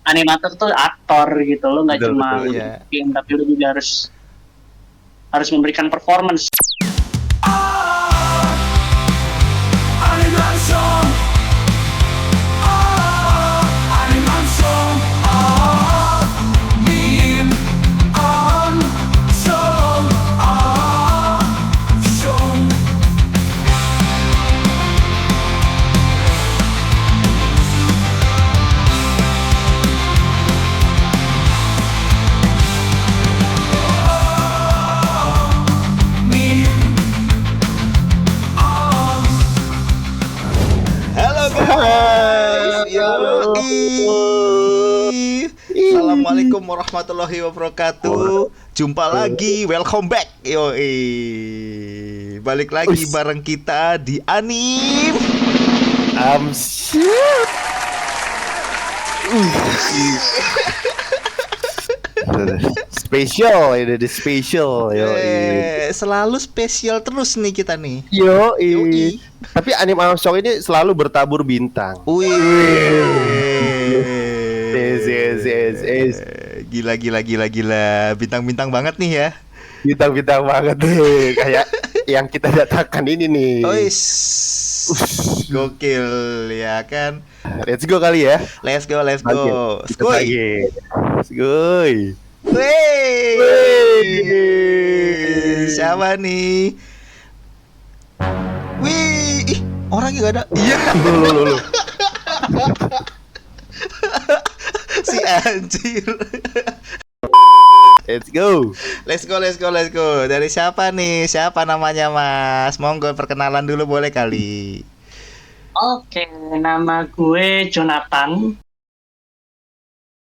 animator tuh aktor gitu, lo nggak cuma ya. bikin, tapi lo juga harus memberikan performance. Assalamualaikum warahmatullahi wabarakatuh. Jumpa lagi, welcome back. Balik lagi bareng kita di Anim. Spesial, ini the special. Selalu spesial terus nih kita nih. Yoi. Tapi Anim Armstrong ini selalu bertabur bintang. Yes. Gila. Bintang-bintang banget nih ya. Bintang-bintang banget nih. Kayak yang kita datangkan ini nih. Gokil ya kan. Let's go kali ya. Let's go. Skoy. Siapa nih? Wih, orangnya gak ada. Iya. Lu. Si anjir. Let's go. Dari siapa nih? Siapa namanya, Mas? Monggo perkenalan dulu boleh kali. Oke, nama gue Jonathan.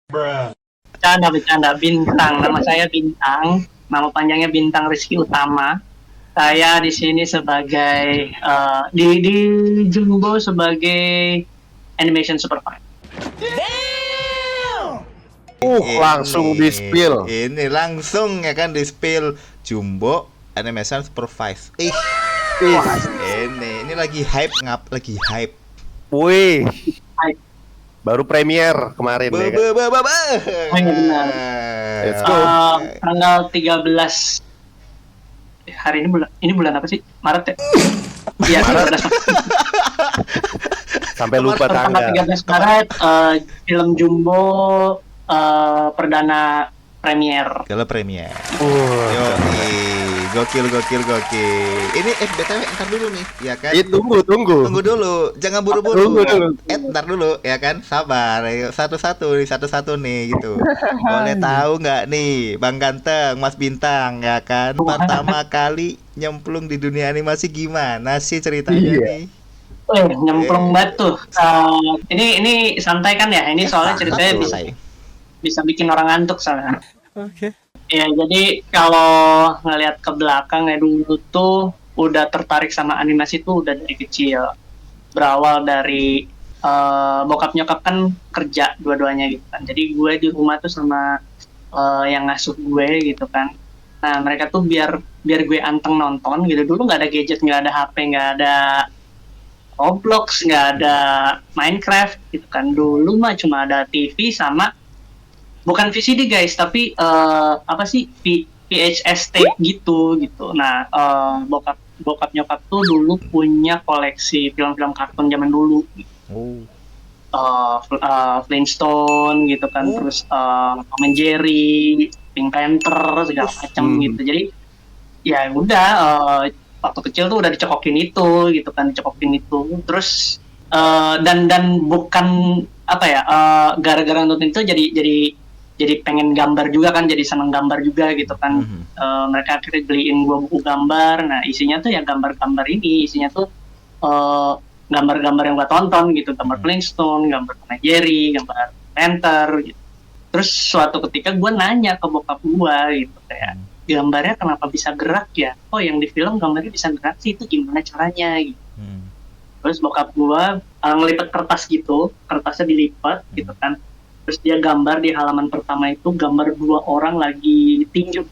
Bercanda Bintang. Nama saya Bintang. Nama panjangnya Bintang Rizky Utama. Saya di sini sebagai di Jumbo sebagai animation supervisor. Langsung di-spill. Ini langsung ya kan di-spill Jumbo Animation Supervise. Ini lagi hype lagi hype. Wih. Baru premier kemarin ya kan? Benar. Let's go. Tanggal 13 hari ini bulan apa sih? Maret ya? Iya, Maret. Sampai lupa tanggal. 13 Maret film Jumbo perdana premier. Kalau premier. Gokil. Ini BTW entar dulu nih, ya kan? Tunggu. Tunggu dulu, jangan buru-buru. Tunggu dulu. Entar dulu, ya kan? Sabar, satu-satu nih gitu. Boleh tahu nggak nih, Bang Ganteng, Mas Bintang, ya kan? Pertama kali nyemplung di dunia animasi gimana sih ceritanya nih? Nyemplung banget tuh. Ini santai kan ya? Ini soalnya ceritanya bisa bikin orang ngantuk soalnya. Oke. Ya, jadi kalau ngelihat ke belakang ya, dulu tuh udah tertarik sama animasi tuh udah dari kecil. Berawal dari bokap nyokap kan kerja dua-duanya gitu kan. Jadi gue di rumah tuh sama yang ngasuh gue gitu kan. Nah, mereka tuh biar gue anteng nonton gitu. Dulu nggak ada gadget, nggak ada HP, nggak ada Roblox, nggak ada Minecraft gitu kan. Dulu mah cuma ada TV sama bukan VCD guys, tapi VHS tape gitu. Nah, bokap nyokap tuh dulu punya koleksi film-film kartun zaman dulu. Flintstone gitu kan, terus Tom and Jerry, Pink Panther segala macam gitu. Jadi ya udah waktu kecil tuh udah dicokokin itu gitu kan, Terus dan bukan gara-gara nonton itu jadi pengen gambar juga kan, jadi seneng gambar juga gitu kan. Mereka akhirnya beliin gua buku gambar. Nah, isinya tuh ya gambar-gambar ini, gambar-gambar yang gua tonton gitu, gambar Flintstone, gambar Tom and Jerry, gambar Panther gitu. Terus suatu ketika gua nanya ke bokap gua gitu, kayak gambarnya kenapa bisa gerak ya? Oh, yang di film gambarnya bisa gerak sih, itu gimana caranya gitu. Terus bokap gua ngelipet kertas gitu, kertasnya dilipat gitu kan. Terus dia gambar di halaman pertama itu gambar dua orang lagi tinju,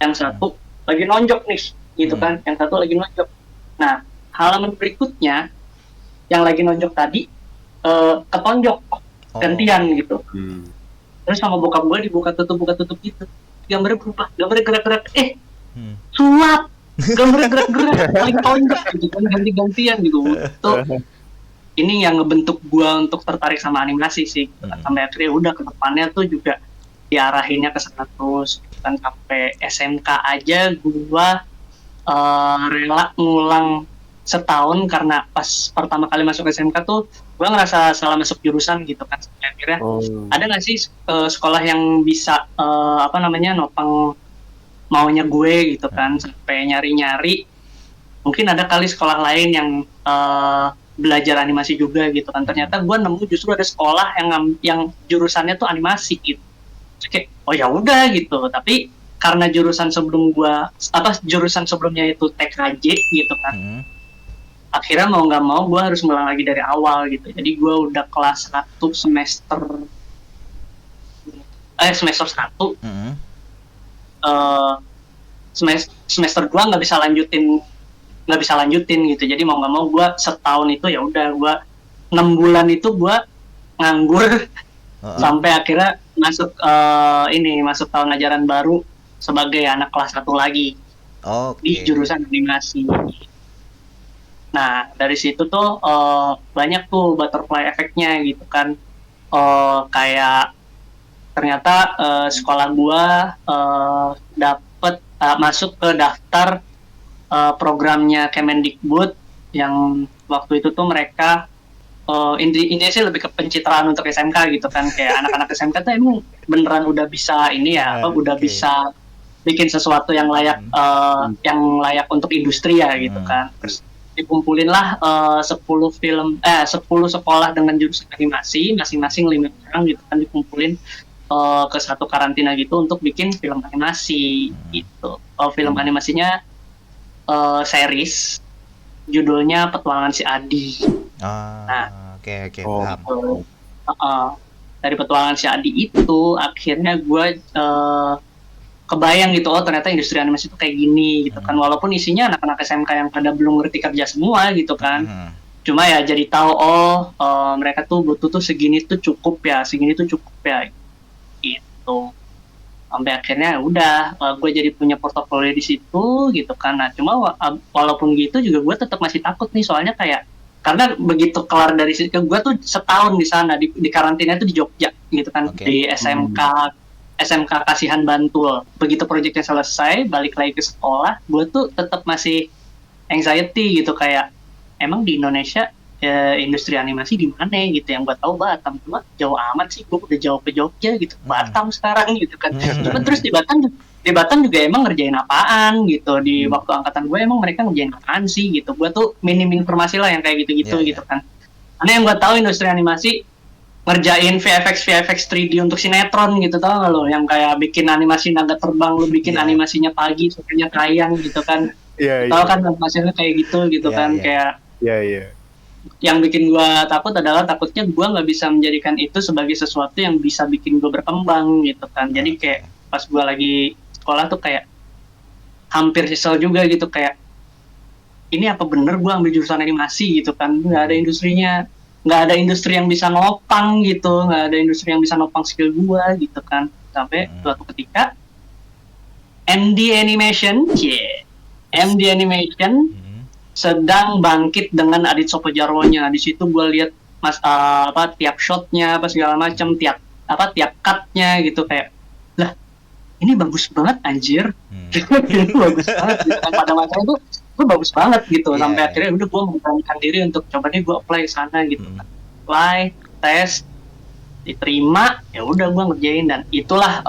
yang satu lagi nonjok nih gitu kan, yang satu lagi nonjok. Nah, halaman berikutnya yang lagi nonjok tadi ketonjok gantian gitu. terus sama bokap gue dibuka tutup gitu, gambarnya berubah, gambarnya gerak-gerak, Hmm. sulap, gambarnya gerak-gerak, paling tonjok gitu kan, ganti-gantian gitu. Tuh ini yang ngebentuk gue untuk tertarik sama animasi sih. Sampai akhirnya udah ke depannya tuh juga diarahinnya ke sana terus, kan sampai SMK aja gue rela ngulang setahun karena pas pertama kali masuk SMK tuh gue ngerasa salah masuk jurusan gitu kan. Sampai akhirnya ada nggak sih sekolah yang bisa nopang maunya gue gitu kan, sampai nyari-nyari mungkin ada kali sekolah lain yang belajar animasi juga gitu kan. Ternyata gue nemu justru ada sekolah yang jurusannya tuh animasi gitu. Terus kayak oh ya udah gitu, tapi karena jurusan sebelumnya itu TKJ gitu kan, akhirnya mau nggak mau gue harus ngulang lagi dari awal gitu. Jadi gue udah kelas 1 semester 1 semester 2 nggak bisa lanjutin gitu. Jadi mau nggak mau gue setahun itu ya udah, gue 6 bulan itu gue nganggur sampai akhirnya masuk tahun ajaran baru sebagai anak kelas 1 lagi di jurusan animasi. Nah dari situ tuh banyak tuh butterfly efeknya gitu kan. Kayak ternyata sekolah gue dapet masuk ke daftar programnya Kemendikbud yang waktu itu tuh mereka intinya sih lebih ke pencitraan untuk SMK gitu kan. Kayak anak-anak SMK tuh emang beneran udah bisa udah bisa bikin sesuatu yang layak untuk industri ya gitu kan. Terus dikumpulin lah 10 sekolah dengan jurusan animasi, masing-masing 5 orang gitu kan, dikumpulin ke satu karantina gitu untuk bikin film animasi gitu. Film animasinya series, judulnya Petualangan Si Adi. Oke. Dari Petualangan Si Adi itu akhirnya gue kebayang gitu, oh ternyata industri animasi itu kayak gini gitu kan. Walaupun isinya anak-anak SMK yang pada belum ngerti kerja semua gitu kan. Cuma ya jadi tahu mereka tuh butuh tuh segini tuh cukup ya gitu. Sampai akhirnya udah gue jadi punya portofolio di situ gitu kan. Nah cuma walaupun gitu juga gue tetap masih takut nih, soalnya kayak karena begitu kelar dari situ, gue tuh setahun di sana di karantina itu di Jogja gitu kan, di SMK Kasihan Bantul. Begitu proyeknya selesai, balik lagi ke sekolah, gue tuh tetap masih anxiety gitu, kayak emang di Indonesia industri animasi di mana gitu. Yang gue tahu Batam, cuma jauh amat sih, gue udah jauh ke Jogja gitu, Batam sekarang gitu kan. Cuma terus di Batam juga emang ngerjain apaan gitu, di waktu angkatan gue emang mereka ngerjain apaan sih gitu. Gue tuh minim informasi lah yang kayak gitu-gitu gitu kan. Karena yang gue tahu industri animasi ngerjain VFX 3D untuk sinetron gitu, tau gak lo, yang kayak bikin animasi naga terbang, lu bikin animasinya pagi, sorenya tayang gitu kan. Tau kan animasinya kayak gitu kan. Kayak yang bikin gue takut adalah takutnya gue nggak bisa menjadikan itu sebagai sesuatu yang bisa bikin gue berkembang gitu kan. Jadi kayak pas gue lagi sekolah tuh kayak hampir sesal juga gitu, kayak ini apa bener gue ambil jurusan animasi gitu kan, nggak ada industrinya, nggak ada industri yang bisa nopang gitu, nggak ada industri yang bisa nopang skill gue gitu kan. Sampai suatu ketika MD Animation sedang bangkit dengan Adit Sopojarwonya. Di situ gue lihat tiap shotnya apa segala macam, tiap cutnya gitu, kayak lah ini bagus banget anjir. Ini bagus banget gitu. Pada masa itu gue bagus banget gitu. Sampai akhirnya udah gue memberanikan diri untuk coba nih gue apply sana gitu. Apply, tes, diterima, ya udah gue ngerjain. Dan itulah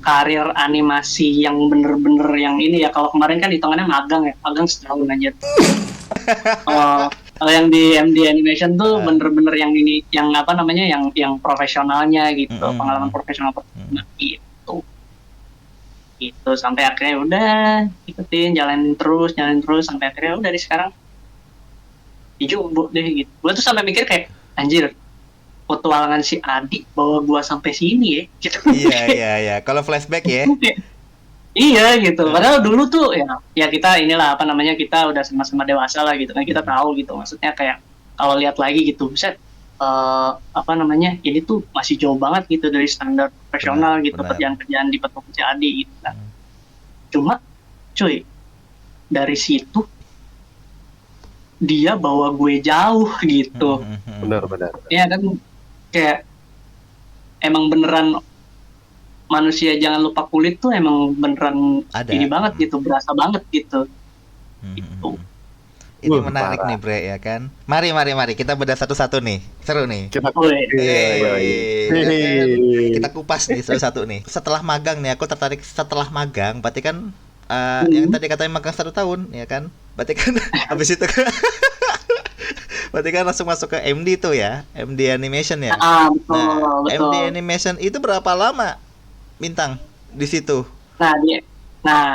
karir animasi yang bener-bener yang ini ya. Kalau kemarin kan hitungannya magang setahun aja. Kalau yang di MD Animation tuh bener-bener yang ini, yang yang profesionalnya gitu, pengalaman profesional gitu. Gitu sampai akhirnya udah ikutin, jalanin terus sampai akhirnya udah dari sekarang di Jumbo deh gitu. Gue tuh sampai mikir kayak anjir, petualangan si Adi bawa gua sampai sini ya gitu. Iya. Kalau flashback ya. Iya gitu. Padahal dulu tuh ya kita kita udah sama-sama dewasa lah gitu kan, kita tahu gitu. Maksudnya kayak kalau lihat lagi gitu, buset, apa namanya, ini tuh masih jauh banget gitu dari standar profesional gitu, benar. kerjaan-kerjaan di Patung Jadi gitu kan. Cuma cuy, dari situ dia bawa gue jauh gitu. Benar. Ya kan, kayak emang beneran manusia jangan lupa kulit tuh emang beneran Ada. ini banget gitu, berasa banget gitu. Gitu. Ini Wah, menarik parah. nih Bre ya kan. Mari kita bedah satu-satu nih. Seru nih. Kita Woi, Kita kupas nih satu-satu nih. Setelah magang nih, aku tertarik setelah magang. Berarti kan yang tadi katanya magang 1 tahun, ya kan? Berarti kan habis itu kan, berarti kan langsung masuk ke MD tuh ya, MD Animation ya. betul, Nah, betul. MD Animation itu berapa lama, Bintang, di situ? Nah,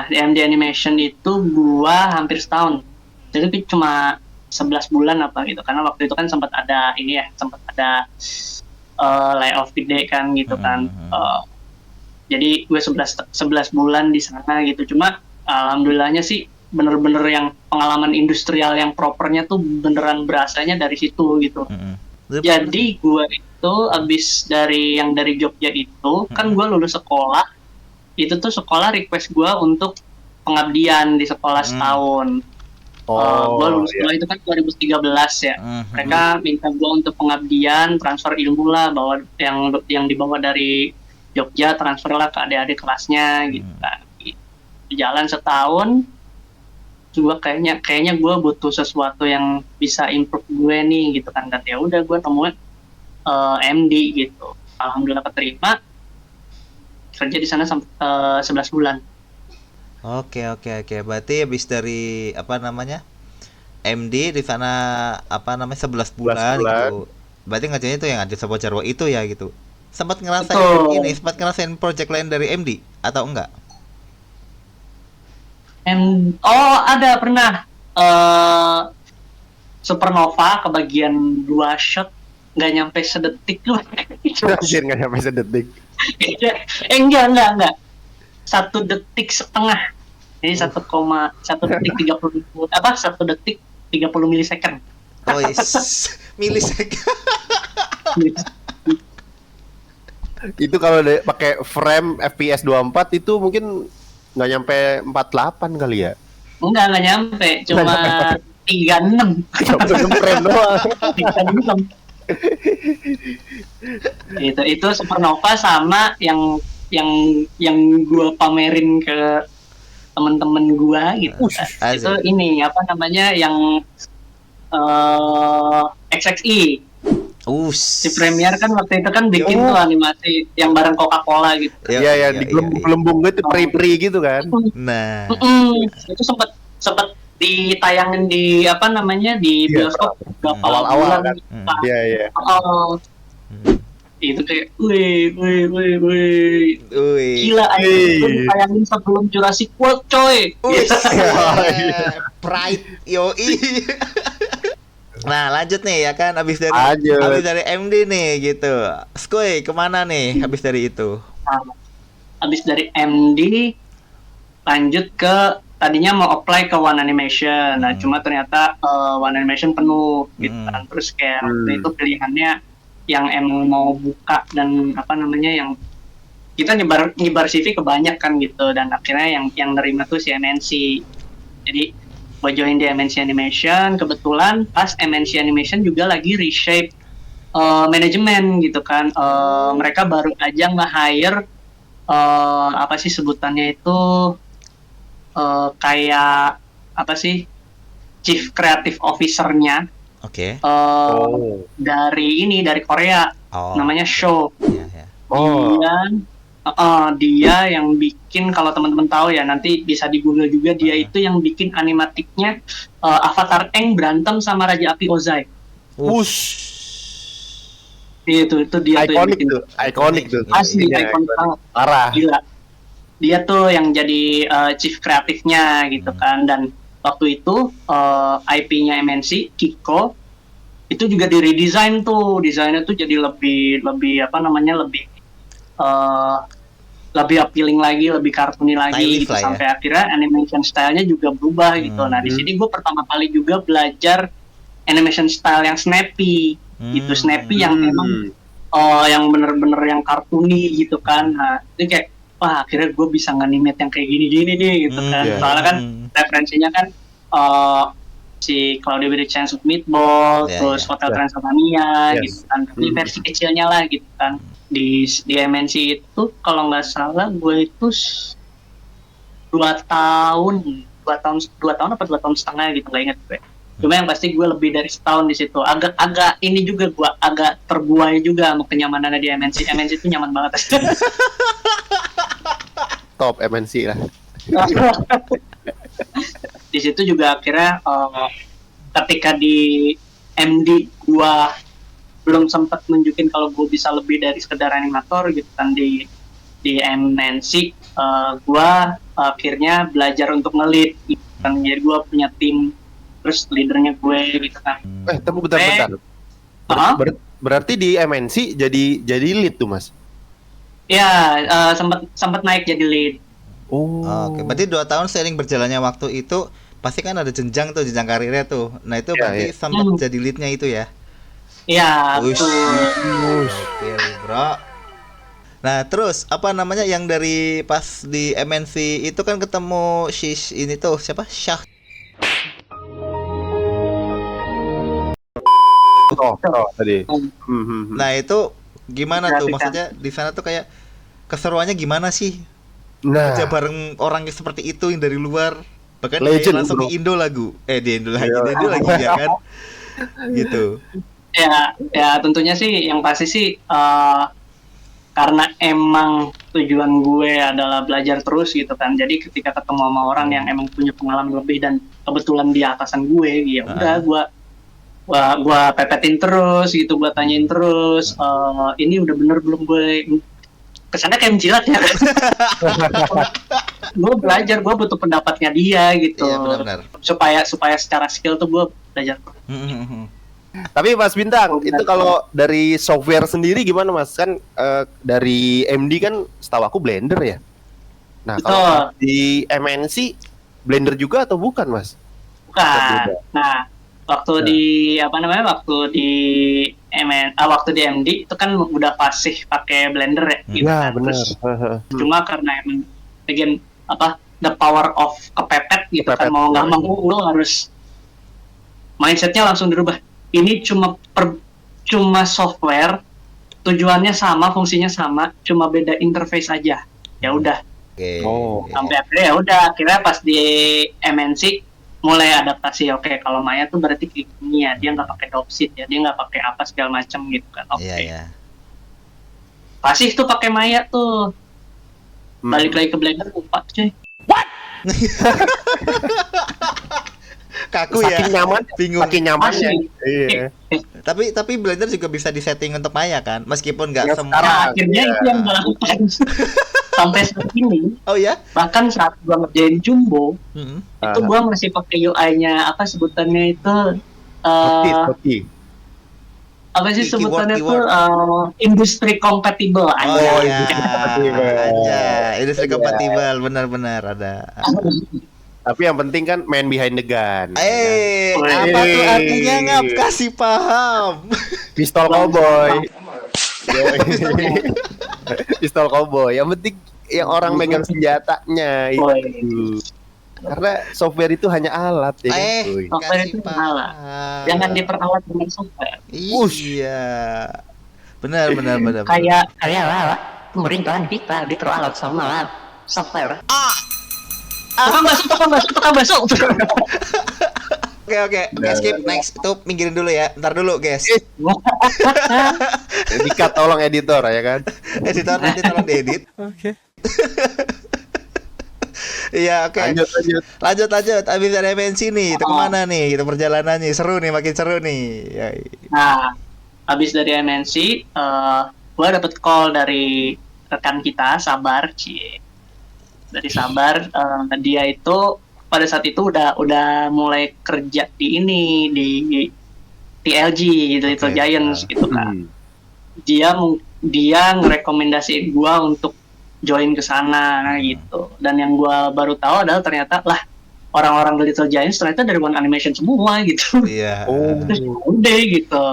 di MD Animation itu gua hampir setahun. Jadi cuma 11 bulan apa gitu. Karena waktu itu kan sempat ada layoff gede kan gitu kan. Jadi gue 11 bulan di sana gitu. Cuma alhamdulillahnya sih bener-bener yang pengalaman industrial yang propernya tuh beneran berasanya dari situ gitu. Jadi gue itu abis dari Jogja itu kan gue lulus sekolah. Itu tuh sekolah request gue untuk pengabdian di sekolah setahun. Gue lulus sekolah itu kan 2013 ya. Mereka minta gue untuk pengabdian, transfer ilmu lah, bawa yang dibawa dari Jogja transfer lah ke adik-adik kelasnya gitu kan. Jalan setahun, juga kayaknya gue butuh sesuatu yang bisa improve gue nih gitu kan. Dan ya udah gue temuin MD gitu. Alhamdulillah keterima, kerja di sana sampai 11 bulan. Oke. Berarti habis dari MD di sana 11 bulan gitu. Berarti ngerjainnya itu yang ada Sabo Jarwo itu ya gitu. Sempat ngerasain project lain dari MD atau enggak? Ada pernah Supernova kebagian 2 shot nggak nyampe sedetik loh. Anjir, nggak nyampe sedetik. Enggak. 1 detik setengah. Jadi 1 detik 30 milisecond. Oh, milisecond. Itu kalau pakai frame FPS 24 itu mungkin nggak nyampe 48 kali ya? Enggak nyampe, cuma 36. 36 frame doang. 36. Itu Supernova sama yang gua pamerin ke teman-teman gua gitu. Itu ini yang XXI. Si Premiere kan waktu itu kan bikin tuh animasi yang bareng Coca-Cola gitu. Iya, di gelembung gitu, peri-peri gitu kan. Nah. Itu sempat ditayangin di di bioskop awal-awal kan. Iya. Itu kayak wih gila aja, itu ditayangin sebelum Jurassic World coy. Pride yoi. Nah lanjut nih ya kan, abis dari MD nih gitu, Skoy kemana nih habis dari itu? Habis dari MD lanjut ke, tadinya mau apply ke One Animation. Nah cuma ternyata One Animation penuh gitu kan. Terus kayak waktu itu pilihannya yang emang mau buka dan yang kita nyebar CV ke banyak kan gitu, dan akhirnya yang nerima tuh si MNC. Jadi gue join di MNC Animation, kebetulan pas MNC Animation juga lagi reshape manajemen gitu kan. Mereka baru aja nge-hire sebutannya itu kayak Chief Creative Officer-nya. Oke. Dari Korea, namanya Show. Yeah. Dia yang bikin, kalau teman-teman tahu ya nanti bisa di Google juga, dia itu yang bikin animatiknya Avatar Aang berantem sama Raja Api Ozai. Itu dia ikonik tuh. Asli ikonik banget. Parah. Gila. Dia tuh yang jadi chief kreatifnya gitu kan. Dan waktu itu IP-nya MNC Kiko itu juga di redesign tuh, desainnya tuh jadi lebih lebih appealing lagi, lebih kartuni lagi gitu, sampai akhirnya animation style-nya juga berubah gitu. Nah di sini gue pertama kali juga belajar animation style yang snappy gitu, snappy yang emang yang bener-bener yang kartuni gitu kan. Nah itu kayak wah akhirnya gue bisa nganimate yang kayak gini-gini nih gitu kan. Iya. Soalnya kan referensinya kan si Cloudy with a Chance of Meatball, Iya, terus iya. Hotel Iya. Transylvania Yes. gitu kan. Di versi kecilnya lah gitu kan. Di MNC itu kalau nggak salah gue itu 2 tahun apa 2 tahun setengah gitu, nggak ingat gue. Cuma yang pasti gue lebih dari setahun di situ. Agak ini juga gue agak terbuai juga sama kenyamanannya di MNC. MNC itu nyaman banget. Top MNC lah. Di situ juga akhirnya ketika di MD gue belum sempat nunjukin kalau gue bisa lebih dari sekedar animator gitu kan. Di MNC gue akhirnya belajar untuk nge-lead gitu kan. Jadi gue punya tim, terus leadernya gue gitu kan. Tunggu bentar. Berarti di MNC jadi lead tuh, Mas? Ya, sempat naik jadi lead. Oh. Oke, berarti 2 tahun seiring berjalannya waktu itu pasti kan ada jenjang karirnya tuh. Nah itu Iya, berarti iya. sempat jadi leadnya itu ya. Iya, Ush. betul. Oke, bro. Nah terus apa namanya yang dari pas di MNC itu kan ketemu ini tuh siapa? Syah. Tadi. Nah itu gimana tuh? Perhatikan. Maksudnya di sana tuh kayak keseruannya gimana sih? Nah, Kerja bareng orang yang seperti itu yang dari luar. Bahkan Legend, kayak langsung bro. di Indo lagu. Di Indo lagi, Iya. di Indo lagi ya kan? Gitu. Ya tentunya sih yang pasti sih karena emang tujuan gue adalah belajar terus gitu kan. Jadi ketika ketemu sama orang yang emang punya pengalaman lebih dan kebetulan dia atasan gue, ya udah gue pepetin terus gitu, gue tanyain terus ini udah bener belum, gue kesannya kayak menjilat ya. Gue belajar, gue butuh pendapatnya dia gitu. Iya benar-benar. supaya secara skill tuh gue belajar. tapi Mas Bintang, itu kalau dari software sendiri gimana, Mas? Kan dari MD kan setahu aku Blender ya. Nah, kalau di MNC Blender juga atau bukan, Mas? Bukan. Nah, waktu di waktu di MD itu kan udah fasih pakai Blender ya gitu Iya, kan. benar. Terus cuma karena emang again the power of kepepet gitu kan, Kepepet, mau nggak ya. mau lo harus mindsetnya langsung dirubah. Ini cuma software, tujuannya sama, fungsinya sama, cuma beda interface aja. Ya udah. Oke. Oh. Sampai akhirnya ya udah, akhirnya pas di MNC mulai adaptasi. Oke, kalau Maya tuh berarti kayak gini ya, dia nggak pakai dropsit ya, dia nggak pakai apa segala macam gitu kan. Oke. Iya. Pasif tuh pakai Maya tuh. Balik lagi ke Blender lupa cuy. Kaku Saking ya. nyaman, Bingung. saking nyaman ya. Asli. Iya. Tapi Blender juga bisa disetting untuk Maya kan, meskipun nggak Ya, semua. sekarang. Nah, akhirnya itu yang gue lakukan sampai saat ini. Oh ya? Bahkan saat gue ngerjain Jumbo, Mm-mm. itu gue masih pakai UI-nya apa sebutannya itu Oke. apa sih Keyword, sebutannya keyword. tuh industry compatible Oh aja. iya, kompatibel. aja. Industri Iya. kompatibel, benar-benar ada. Tapi yang penting kan main behind the gun. Apa tuh artinya ngap? Kasih paham. Pistol cowboy. Pistol cowboy. Yang penting yang orang megang senjatanya itu. Karena software itu hanya alat ya. Kan? Software Kasih itu paham. salah. Jangan diperalot dengan software. Iya. Benar. Kayak Pemerintahan kita diperalot sama software. tukang bakso. Oke, skip next. Itu minggirin dulu ya. Ntar dulu, guys. Dikat tolong editor ya kan. Editor nanti tolong diedit. Oke. Iya, oke. Lanjut. Abis dari MNC nih, itu kemana nih? Itu perjalanannya seru nih, makin seru nih. Ya. Nah, habis dari MNC, gue dapet call dari rekan kita, Sabar, dari Sabar. Dia itu pada saat itu udah mulai kerja di TLG, Little Giants gitu kan. Dia ngerekomendasiin gue untuk join ke sana gitu. Dan yang gue baru tahu adalah ternyata orang-orang The Little Giants ternyata dari One Animation semua gitu. Iya. Terus udah gitu.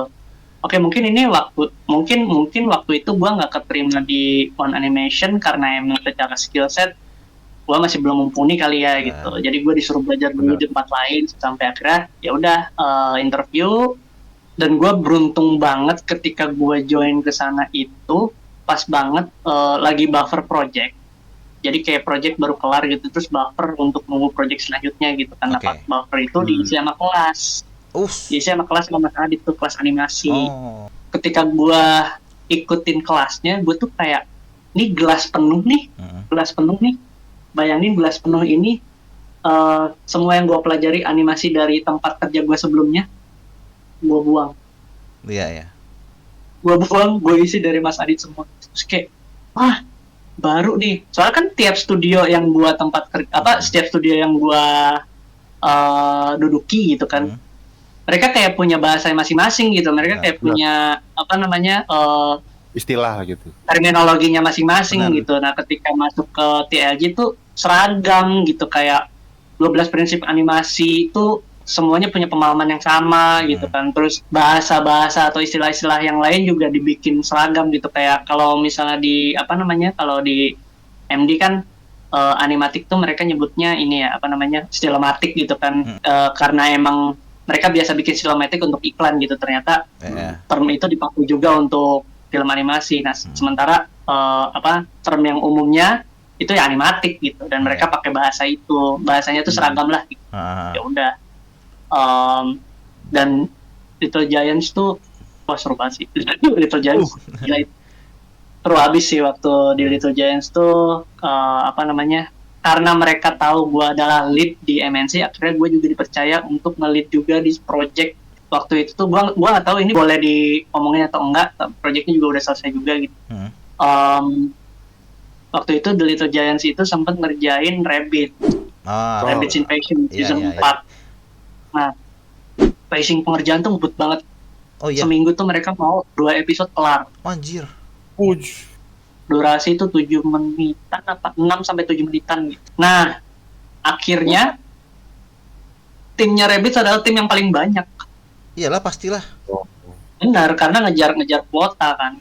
oke, mungkin waktu itu gua nggak keterima di One Animation karena emang secara skill set gua masih belum mumpuni kali ya gitu. Jadi gua disuruh belajar dulu di tempat lain sampai akhirnya ya udah interview, dan gua beruntung banget ketika gua join ke sana itu pas banget lagi buffer project. Jadi kayak project baru kelar gitu, terus buffer untuk nunggu project selanjutnya gitu kan. Oke. Dapat buffer itu diisi sama kelas. Diisi sama kelas sama Mas Adit tuh, kelas animasi. Oh. Ketika gua ikutin kelasnya, gue tuh kayak, nih gelas penuh nih, bayangin gelas penuh ini, semua yang gue pelajari animasi dari tempat kerja gue sebelumnya, gue buang. Iya. Gue buang, gue isi dari Mas Adit semua. Terus kayak, wah, baru nih. Soalnya kan tiap studio yang gue setiap studio yang gue duduki gitu kan, mereka kayak punya bahasa masing-masing gitu. Mereka kayak punya Istilah gitu. terminologinya masing-masing Benar. gitu. Nah, ketika masuk ke TLG tuh seragam gitu, kayak 12 prinsip animasi itu semuanya punya pemahaman yang sama gitu kan. Terus bahasa-bahasa atau istilah-istilah yang lain juga dibikin seragam gitu. Kayak kalau misalnya kalau di MD kan animatik tuh mereka nyebutnya ini ya stilematik gitu kan. Karena emang mereka biasa bikin stilematik untuk iklan gitu, ternyata term itu dipakai juga untuk film animasi. Nah, sementara term yang umumnya itu ya animatik gitu, dan mereka pakai bahasa itu, bahasanya tuh seragam lah gitu. Ya udah. Dan Little Giants tuh seru banget sih. Little Giants gila itu. Seru abis sih waktu di Little Giants tuh karena mereka tahu gue adalah lead di MNC, akhirnya gue juga dipercaya untuk nge-lead juga di project. Waktu itu tuh gue nggak tahu ini boleh diomongin atau enggak, projectnya juga udah selesai juga gitu. Waktu itu The Little Giants itu sempat ngerjain Rabbids Invasion season 4. Nah, pacing pengerjaan tuh ngebut banget. Seminggu tuh mereka mau 2 episode kelar. Anjir. Durasi itu 7 menitan apa 6 sampai 7 menitan gitu. Nah, akhirnya timnya Rabbids adalah tim yang paling banyak. Iyalah pastilah. Benar, karena ngejar kuota kan.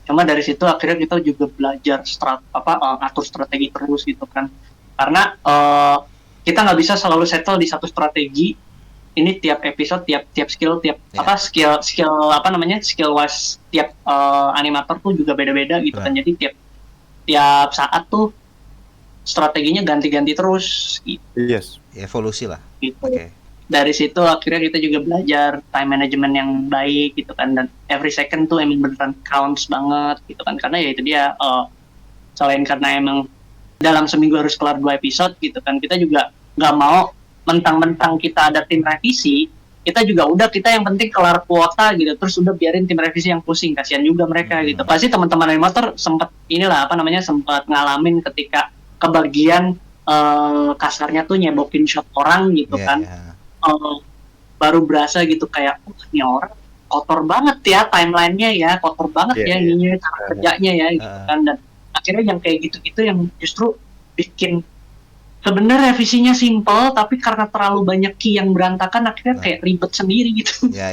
Cuma dari situ akhirnya kita juga belajar atur strategi terus gitu kan. Karena kita nggak bisa selalu settle di satu strategi. Ini tiap episode, tiap skill, skill wise tiap animator tuh juga beda-beda gitu kan. Jadi tiap saat tuh strateginya ganti-ganti terus gitu. Yes. Evolusi lah. Gitu. Dari situ akhirnya kita juga belajar time management yang baik gitu kan, dan every second tuh emang beneran counts banget gitu kan. Karena ya itu dia selain karena emang dalam seminggu harus kelar 2 episode gitu kan, kita juga nggak mau mentang-mentang kita ada tim revisi, kita yang penting kelar kuota gitu, terus udah biarin tim revisi yang pusing, kasihan juga mereka gitu. Pasti teman-teman animator sempat ngalamin ketika kebagian kasarnya tuh nyebokin shot orang gitu kan. Baru berasa gitu kayak ini orang kotor banget ya timelinenya ya, kotor banget ininya cara kerjanya ya gitu kan. Dan akhirnya yang kayak gitu-gitu yang justru bikin sebenarnya revisinya simple, tapi karena terlalu banyak key yang berantakan akhirnya kayak ribet sendiri gitu. Ya.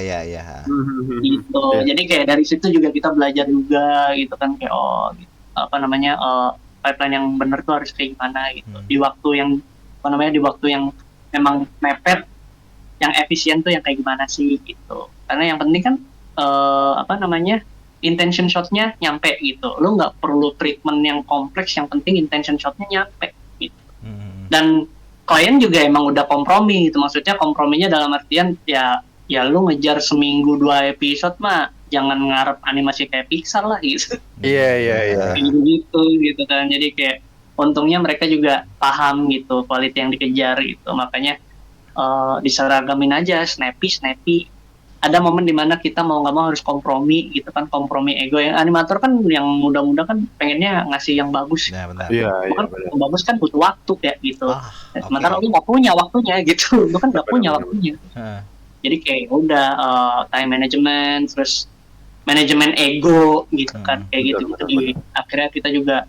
Gitu. Jadi kayak dari situ juga kita belajar juga gitu kan, kayak pipeline yang benar tuh harus kayak gimana gitu. Di waktu yang memang mepet, yang efisien tuh yang kayak gimana sih gitu. Karena yang penting kan intention shotnya nyampe gitu. Lo nggak perlu treatment yang kompleks, yang penting intention shotnya nyampe gitu. Dan klien juga emang udah kompromi gitu. Maksudnya komprominya dalam artian ya lu ngejar seminggu 2 episode mah jangan ngarep animasi kayak Pixar lah gitu. Iya. Gitu kan. Jadi kayak untungnya mereka juga paham gitu quality yang dikejar gitu. Makanya diseragamin aja snappy. Ada momen dimana kita mau nggak mau harus kompromi gitu kan, kompromi ego. Yang animator kan yang muda-muda kan pengennya ngasih yang bagus. Nah, benar. Yang bagus kan butuh waktu ya gitu. Sementara lu nggak punya waktunya gitu, lu kan nggak punya waktunya. Jadi kayak udah time management, terus manajemen ego gitu kan, kayak gitu. Akhirnya kita juga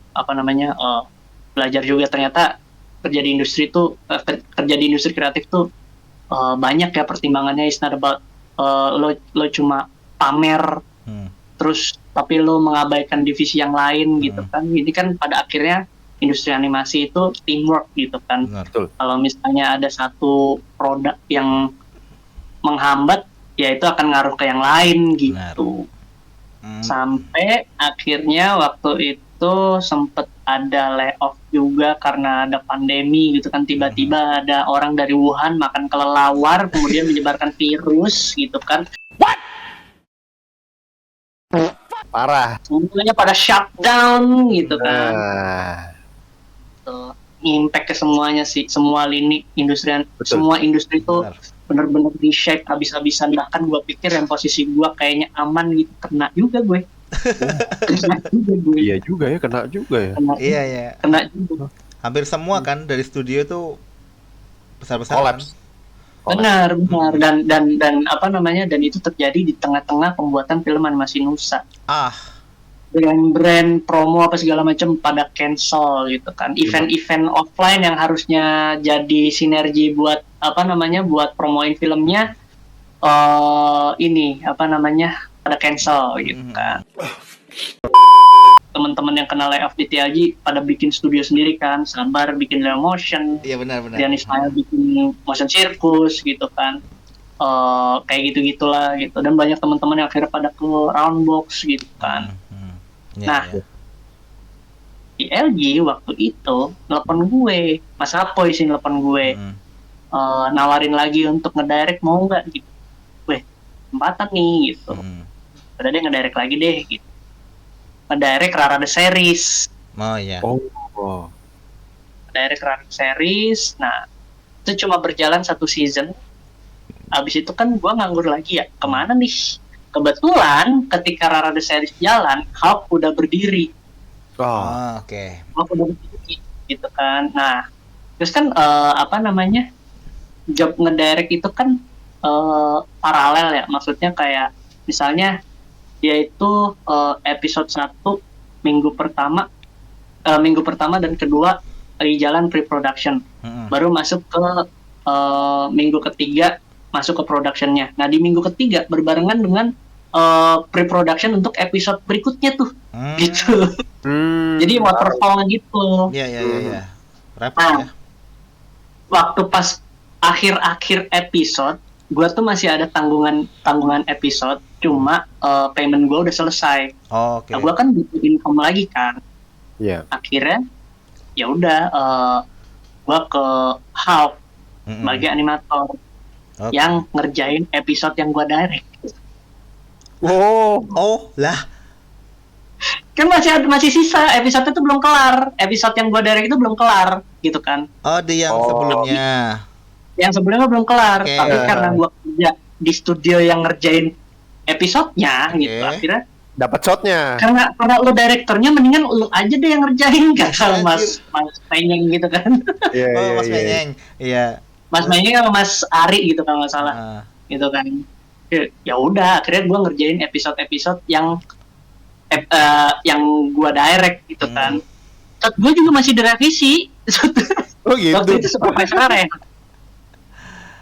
belajar juga ternyata kerja di industri kreatif tuh banyak ya pertimbangannya. It's not about lo cuma pamer, Hmm. terus tapi lu mengabaikan divisi yang lain gitu kan. Ini kan pada akhirnya industri animasi itu teamwork gitu kan. Benar. Kalau misalnya ada satu produk yang menghambat, ya itu akan ngaruh ke yang lain gitu. Sampai akhirnya waktu itu sempet ada layoff juga karena ada pandemi gitu kan. Tiba-tiba ada orang dari Wuhan makan kelelawar kemudian menyebarkan virus gitu kan. Parah. Semuanya pada shutdown gitu kan. Nah, Tuh, impact ke semuanya sih, semua lini industri, semua industri itu Benar. bener-bener di shape habis-habisan. Bahkan gue pikir yang posisi gue kayaknya aman gitu, kena juga gue. Kena juga gue. iya juga ya, kena juga ya. Iya ya. Kena juga. Hampir semua kan dari studio tuh besar-besar kan. Kolaps. Benar. Dan apa namanya, dan itu terjadi di tengah-tengah pembuatan film animasi Nusa. Ah, Brand promo apa segala macam pada cancel gitu kan. Event-event offline yang harusnya jadi sinergi buat apa namanya, buat promoin filmnya, ini apa namanya, pada cancel gitu kan. Teman-teman yang kena layoff di TLG pada bikin studio sendiri kan. Sabar bikin Leo Motion, iya benar-benar. dan Ismail bikin motion circus gitu kan. Kayak gitu-gitulah gitu. Dan banyak teman-teman yang akhirnya pada ke Roundbox gitu kan. Ya, Nah, ya. di LG waktu itu nelpon gue, Mas Apoy sih nelpon gue, nawarin lagi untuk ngedirect, mau nggak gitu. Weh, kesempatan nih gitu. Udah deh ngedirect lagi deh gitu. Ngedirect Rara The Series. Oh ya. Oh. Ngedirect Rara The Series. Nah, itu cuma berjalan 1 season. Abis itu kan gue nganggur lagi ya. Kemana nih? Kebetulan ketika Rara The Series jalan, Hulk udah berdiri. Oh. Oke. Hulk udah berdiri gitu kan. Nah, terus kan apa namanya, job ngedirect itu kan paralel ya. Maksudnya kayak misalnya dia itu episode 1 minggu pertama dan kedua lagi jalan pre-production. Baru masuk ke minggu ketiga masuk ke productionnya. Nah, di minggu ketiga berbarengan dengan pre-production untuk episode berikutnya tuh. Gitu. Jadi waterfall gitu. Iya. Repot Nah, ya. waktu pas akhir-akhir episode, gue tuh masih ada tanggungan episode, cuma payment gue udah selesai. Oke. Nah, gue kan butuh income lagi kan. Iya. Akhirnya ya udah, gue ke Hulk sebagai animator Oke. yang ngerjain episode yang gue direct. Oh, lah. Kan masih sisa, episode itu belum kelar. Episode yang gue direct itu belum kelar gitu kan. Oh, di yang sebelumnya. Yang sebelumnya belum kelar, Oke. tapi karena gue kerja di studio yang ngerjain episodenya gitu, akhirnya Dapat shotnya. karena lu direkturnya, mendingan lu aja deh yang ngerjain, kata Mas Menyeng gitu kan. Iya, Oh, iya, Mas iya. Menyeng. Iya. Mas Menyeng sama Mas Ari gitu kalau nggak salah. Ah. Gitu kan. Ya udah, akhirnya gue ngerjain episode-episode yang gue direct gitu kan. Terus gue juga masih direvisi. Oh gitu. Waktu itu supervisor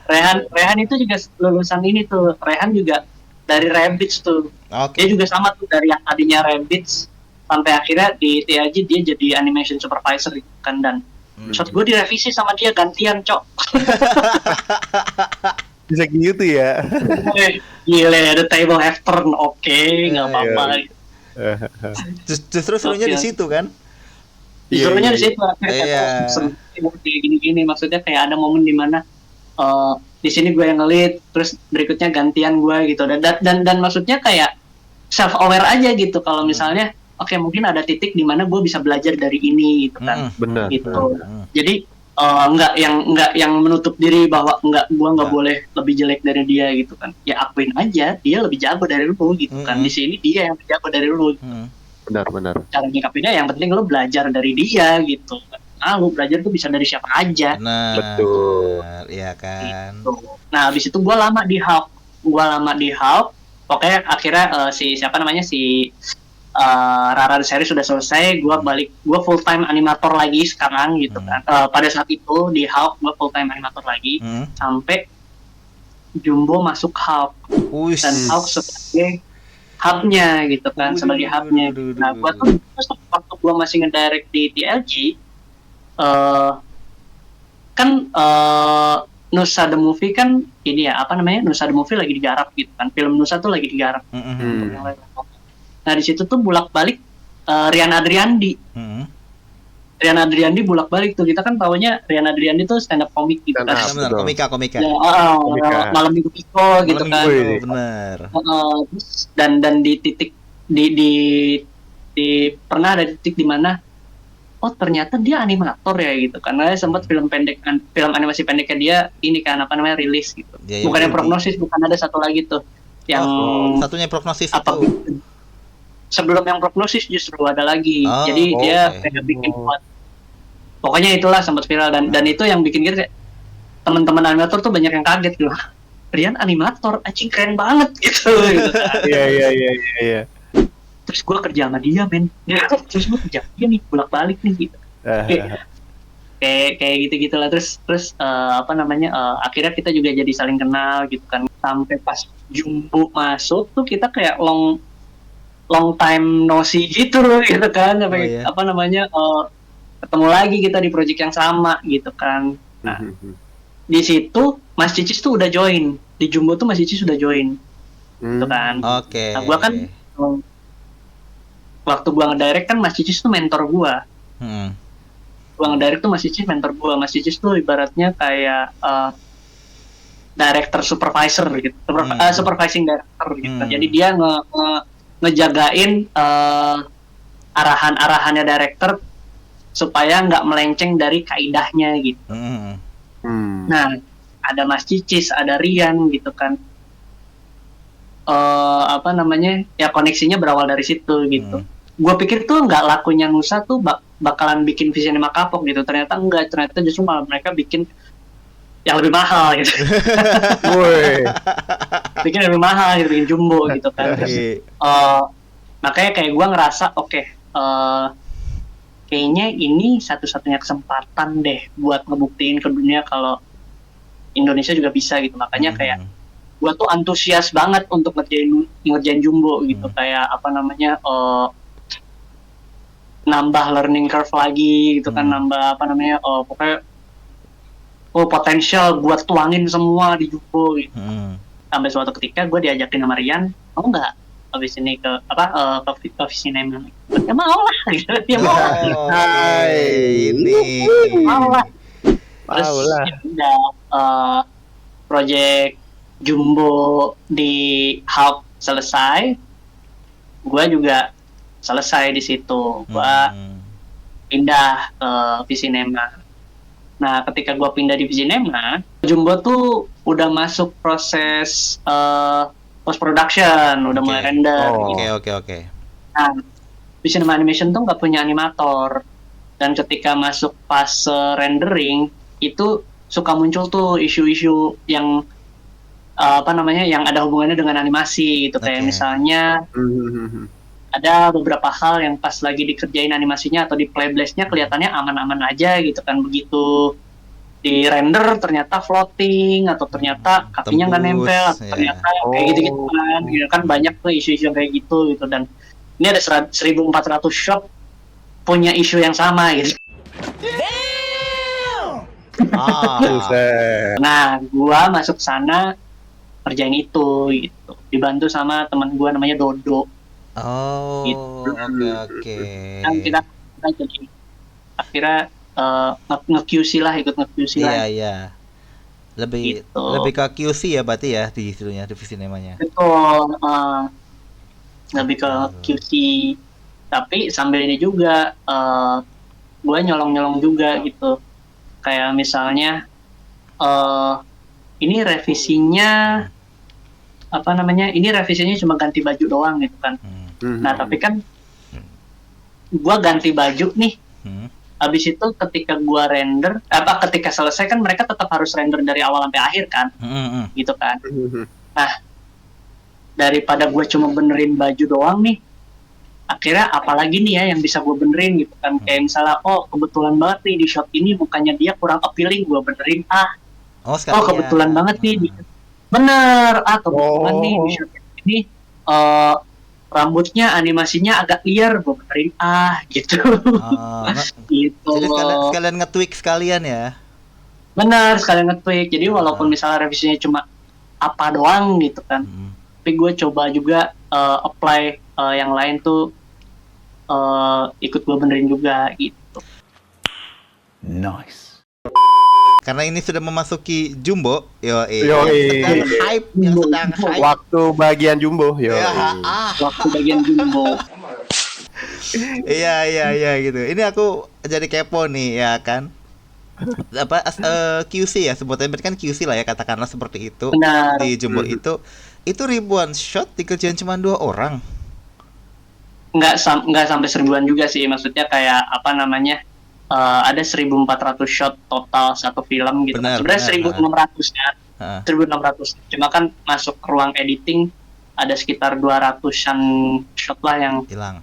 Rehan itu juga lulusan ini tuh. Rehan juga dari Rabbids tuh. Oke. Dia juga sama tuh, dari yang tadinya Rabbids sampai akhirnya di TLG dia jadi animation supervisor gitu kan. Dan shot gue direvisi sama dia gantian, Cok. Bisa gitu ya. Gile, the table have turned. Oke, nggak apa-apa. Justru serunya di Oke. situ kan. Disuruhnya di situ. Iya. Kayak gini-gini, maksudnya kayak ada momen di mana di sini gue yang nge-lead, terus berikutnya gantian gue gitu. Dan maksudnya kayak self aware aja gitu, kalau misalnya oke, mungkin ada titik di mana gue bisa belajar dari ini gitu kan. Benar. Gitu. Jadi nggak yang menutup diri bahwa gue nggak boleh lebih jelek dari dia gitu kan. Ya akuin aja dia lebih jago dari lu gitu kan. Di sini dia yang lebih jago dari lu. Benar. Cara nyikapinnya yang penting lu belajar dari dia gitu. Lu belajar tuh bisa dari siapa aja. Nah, Betul. Iya kan. Gitu. Nah, habis itu gue lama di Hulk. Pokoknya akhirnya si Rara The Series sudah selesai. Gue full time animator lagi sekarang gitu kan. Pada saat itu di Hulk gue full time animator lagi sampai Jumbo masuk Hulk. Dan Hulk sebagai hubnya gitu kan, sebagai hubnya. Nah, gua tuh waktu gua masih ngedirect di TLG, kan Nusa The Movie kan ini ya, apa namanya, Nusa The Movie lagi digarap gitu kan, film Nusa tuh lagi digarap. Nah di situ tuh bolak-balik Rian Adriandi. Rian Adriandi bolak-balik tuh, kita kan taunya Rian Adriandi tuh stand up komik gitu kan. Benar, komika. Ya, malam minggu Piko gitu kan. Benar. Dan di titik di pernah ada titik di mana oh ternyata dia animator ya gitu, karena sempat film animasi pendeknya dia ini kan apa namanya rilis gitu. Ya, Bukan yang Prognosis, bukan, ada satu lagi tuh yang satunya Prognosis apa itu. Sebelum yang Prognosis justru ada lagi. Jadi dia kayak bikin buat, pokoknya itulah sempat viral dan itu yang bikin kita kayak teman-teman animator tuh banyak yang kaget gitu. Rian animator, anjing keren banget gitu. Iya. Terus gue kerja sama dia, men. Terus gue kerja sama dia nih, bolak-balik nih gitu. Kayak gitu-gitu lah. Terus apa namanya, akhirnya kita juga jadi saling kenal gitu kan. Sampai pas Jumbo masuk tuh kita kayak long time no see gitu loh gitu kan. Sampai apa namanya, ketemu lagi kita di project yang sama gitu kan. Nah, di situ Mas Cicis tuh udah join. Di Jumbo tuh Mas Cicis udah join. Gitu kan. Oke. Nah, gua kan waktu gua ngedirect kan Mas Cicis tuh mentor gua. Gua ngedirect tuh Mas Cicis mentor gua. Mas Cicis tuh ibaratnya kayak director supervisor gitu. Supervising director gitu. Jadi dia ngejagain arahan-arahannya director supaya nggak melenceng dari kaidahnya gitu. Nah, ada Mas Cicis, ada Rian gitu kan. Apa namanya, ya koneksinya berawal dari situ gitu. Gue pikir tuh nggak lakunya Nusa tuh bakalan bikin Visinema kapok gitu. Ternyata enggak, ternyata justru malah mereka bikin yang lebih mahal gitu. Bikin lebih mahal gitu, bikin Jumbo gitu kan. Terus, makanya kayak gue ngerasa kayaknya ini satu-satunya kesempatan deh buat ngebuktiin ke dunia kalau Indonesia juga bisa gitu. Makanya kayak gue tuh antusias banget untuk ngerjain Jumbo gitu. Kayak apa namanya, nambah learning curve lagi gitu kan, nambah apa namanya, pokoknya potensial buat tuangin semua di Jumbo gitu. Sampai suatu ketika gue diajakin sama Rian, mau nggak habis ini ke Visinema? Ya mau lah gitu. Ya mau lah. Ini Mau lah. Terus ya udah, project Jumbo di Hulk selesai, gue juga selesai di situ. Gue pindah ke Visinema. Nah, ketika gue pindah di Visinema, Jumbo tuh udah masuk proses post production, udah mulai render. Oke. Nah, Visinema Animation tuh nggak punya animator, dan ketika masuk fase rendering itu suka muncul tuh isu-isu yang apa namanya, yang ada hubungannya dengan animasi gitu. Kayak misalnya ada beberapa hal yang pas lagi dikerjain animasinya atau di playblast-nya kelihatannya aman-aman aja gitu kan, begitu di render ternyata floating atau ternyata kakinya nggak nempel atau ternyata kayak gitu-gitu kan. Gitu kan banyak tuh isu-isu kayak gitu. Dan ini ada 1.400 shop punya isu yang sama gitu. Nah, gua masuk sana kerjain itu gitu, dibantu sama teman gua namanya Dodo. Oke. Dan kita jadi akhirnya nge-QC lah, ikut nge-QC lah. Iya. Lebih ke QC ya berarti ya di situnya, di Visinema-nya. Betul. Lebih ke QC. Tapi sambil ini juga gue nyolong-nyolong juga gitu. Kayak misalnya ini revisinya apa namanya? Ini revisinya cuma ganti baju doang gitu kan. Nah, tapi kan gue ganti baju nih. Habis itu ketika gua render, ketika selesai kan mereka tetap harus render dari awal sampai akhir kan, gitu kan. Nah, daripada gua cuma benerin baju doang nih, akhirnya apalagi nih ya yang bisa gua benerin gitu kan. Kayak misalnya, kebetulan banget nih di shot ini mukanya dia kurang appealing, gua benerin. Kebetulan banget nih, bener. Kebetulan nih di shot ini rambutnya animasinya agak liar, gue benerin gitu. Gitu. Jadi sekalian nge-tweak sekalian ya. Benar, sekalian nge-tweak. Jadi walaupun misalnya revisinya cuma apa doang gitu kan, tapi gue coba juga apply yang lain tuh ikut gue benerin juga gitu. Nice. Karena ini sudah memasuki Jumbo, Yoi. sedang hype, yang sedang hype. Waktu bagian Jumbo, yo. Waktu bagian Jumbo. Iya gitu. Ini aku jadi kepo nih ya kan. Apa QC ya sebutnya, berarti kan QC lah ya, katakanlah seperti itu. Benar. Di Jumbo itu ribuan shot dikerjain cuma 2 orang. Nggak sampai 1000-an juga sih, maksudnya kayak apa namanya, ada 1400 shot total satu film gitu. Benar, Sebenarnya 1600 ya, 1600. Cuma kan masuk ruang editing ada sekitar 200-an shot lah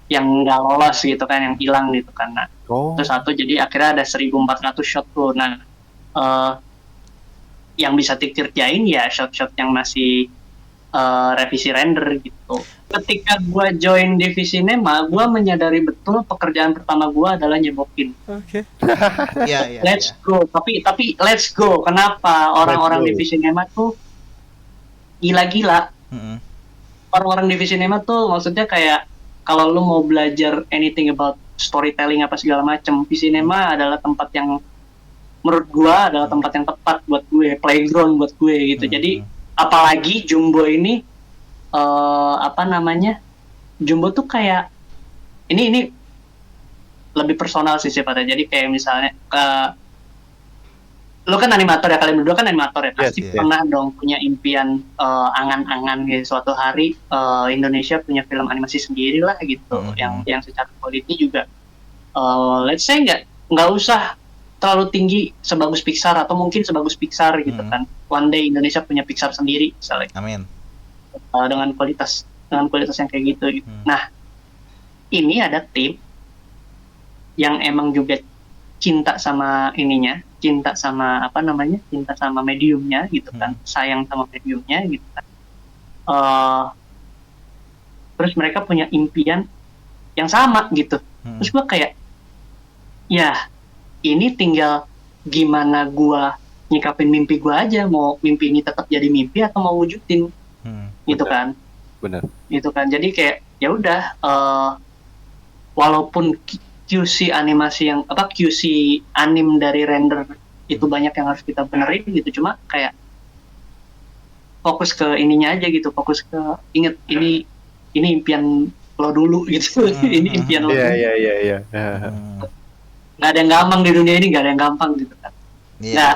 yang nggak lolos gitu kan, yang hilang gitu kan. Nah, itu satu, jadi akhirnya ada 1400 shot tuh. Nah, yang bisa dikerjain ya shot-shot yang masih revisi render gitu. Ketika gue join divisi Nema, gue menyadari betul pekerjaan pertama gue adalah nyebokin. Iya. Let's go. Tapi let's go. Kenapa orang-orang divisi Nema tuh gila-gila? Orang-orang divisi Nema tuh maksudnya kayak kalau lu mau belajar anything about storytelling apa segala macam, divisi Nema adalah tempat yang menurut gue adalah tempat yang tepat buat gue, playground buat gue gitu. Jadi apalagi Jumbo ini Jumbo tuh kayak ini lebih personal sih sifatnya. Jadi kayak misalnya lo kan animator ya, kalian berdua kan animator ya, pasti pernah dong punya impian angan-angan gitu suatu hari Indonesia punya film animasi sendiri lah gitu, yang secara quality juga let's say nggak usah terlalu tinggi sebagus Pixar atau mungkin sebagus Pixar gitu kan. One day Indonesia punya Pixar sendiri misalnya. Amin. Dengan kualitas yang kayak gitu. Nah, ini ada tim yang emang juga cinta sama ininya, cinta sama mediumnya gitu kan, sayang sama mediumnya gitu kan. Terus mereka punya impian yang sama gitu. Terus gue kayak, ya ini tinggal gimana gue nyikapin mimpi gue aja, mau mimpi ini tetap jadi mimpi atau mau wujudin. Gitu kan. Benar. Gitu kan. Jadi kayak ya udah walaupun QC animasi QC anim dari render itu banyak yang harus kita benerin gitu, cuma kayak fokus ke ininya aja gitu, fokus ke inget ini impian lo dulu gitu. Ini impian lo. Iya. Nggak ada yang gampang di dunia ini, nggak ada yang gampang gitu kan. Iya.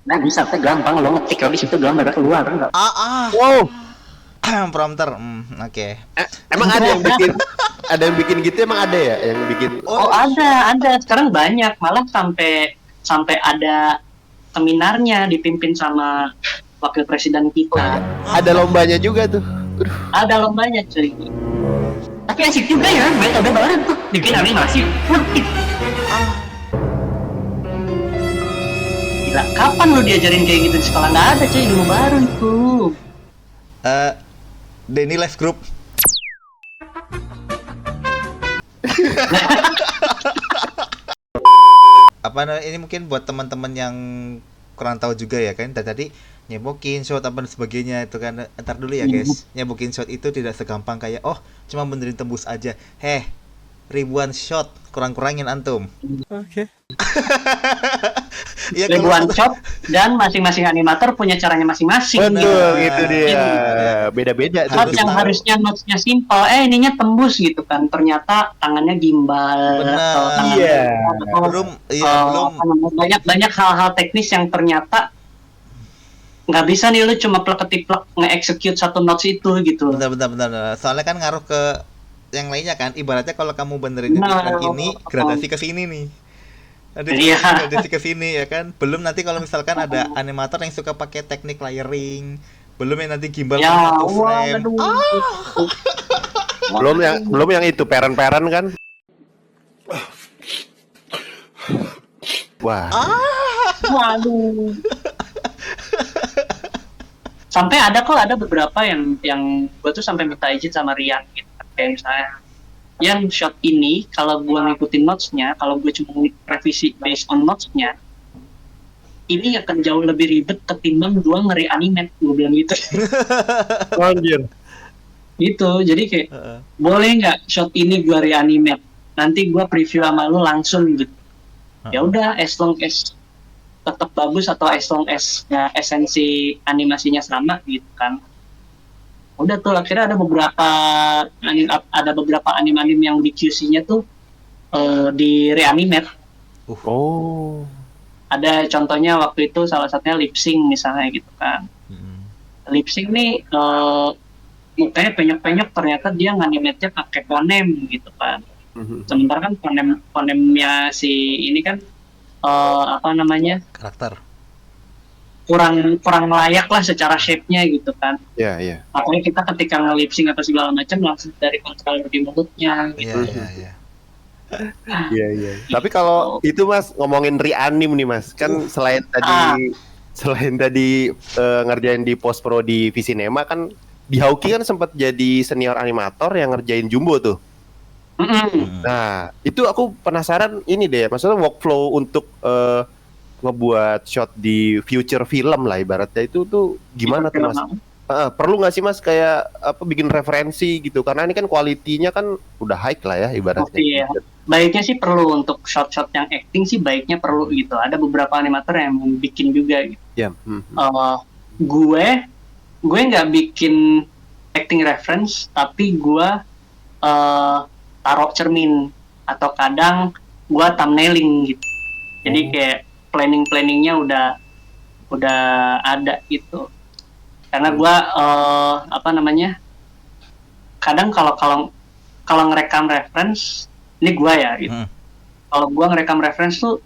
Nah, bisa gampang lo ngetik habis itu gambar keluar enggak? Wow. Prompter. Oke. Emang ada yang bikin gitu, emang ada ya yang bikin? Oh, ada. Sekarang banyak, malah sampai ada seminarnya dipimpin sama wakil presiden kita. Ada lombanya juga tuh. Ada lombanya, cuy. Tapi asik juga ya, metode baru tuh bikin animasi. Gila, kapan lu diajarin kayak gitu di sekolah? Nggak ada, cuy, ilmu baru itu. Denny Live Group. Ini mungkin buat teman-teman yang kurang tahu juga ya kan, tadi nyebokin shot apa dan sebagainya itu kan. Entar dulu ya guys, nyebokin shot itu tidak segampang kayak cuma benerin tembus aja. Ribuan shot, kurang-kurangin antum. Oke. Ya, ribuan shot dan masing-masing animator punya caranya masing-masing. Betul, itu dia. Beda-beda. Shot yang harusnya notes-nya simple, ininya tembus gitu kan. Ternyata tangannya gimbal. Benar. Iya. Belum. Banyak hal-hal teknis yang ternyata nggak bisa nih lu cuma plek-ketiplek nge-execute satu notes itu gitu. Benar. Soalnya kan ngaruh ke yang lainnya kan. Ibaratnya kalau kamu benerin ini, gradasi ke sini nih. Gradasi ke sini ya kan. Belum nanti kalau misalkan ada animator yang suka pakai teknik layering, belum yang nanti gimbal satu frame. Belum yang itu peran-peran kan. Wah. Waduh. Sampai ada beberapa yang gue tuh sampai minta izin sama Rian gitu. kayak misalnya yang shot ini kalau gue ngikutin notes-nya, kalau gue cuma revisi based on notes-nya, ini akan jauh lebih ribet ketimbang gue nge-reanimate, gue bilang gitu. Anjir. Gitu, jadi kayak Heeh. boleh nggak shot ini gue reanimate, nanti gue preview sama lu langsung gitu. Ya udah, as long as tetap bagus atau as long as ya, esensi animasinya sama gitu kan. Udah tuh akhirnya ada beberapa anime yang di QC-nya tuh di reanimate. Oh. Ada contohnya waktu itu salah satunya lip sync misalnya gitu kan. Mm. Lip sync nih mukanya penyok-penyok, ternyata dia nganimate-nya pakai fonem gitu kan. Sementara kan fonemnya si ini kan apa namanya, Karakter. kurang layak lah secara shape-nya gitu kan. Iya, iya. Makanya kita ketika nge-lip sync atau segala macam langsung dari controller di mulutnya gitu. Iya. Iya. Tapi kalau itu Mas ngomongin reanim nih Mas, kan selain tadi ngerjain di post pro di Visinema kan di Hauki kan sempat jadi senior animator yang ngerjain Jumbo tuh. Nah, itu aku penasaran ini deh, maksudnya workflow untuk ngebuat shot di future film lah ibaratnya itu tuh gimana tuh Mas? Perlu nggak sih Mas kayak apa bikin referensi gitu? Karena ini kan kualitinya kan udah high lah ya ibaratnya. Iya. Baiknya sih perlu untuk shot-shot yang acting sih baiknya perlu gitu. Ada beberapa animator yang bikin juga gitu. Ya. Gue nggak bikin acting reference, tapi gue taruh cermin atau kadang gue thumbnailing gitu. Jadi kayak planningnya udah ada gitu. Karena gue kadang kalau ngerekam reference, ini gue ya gitu. Kalau gue ngerekam reference tuh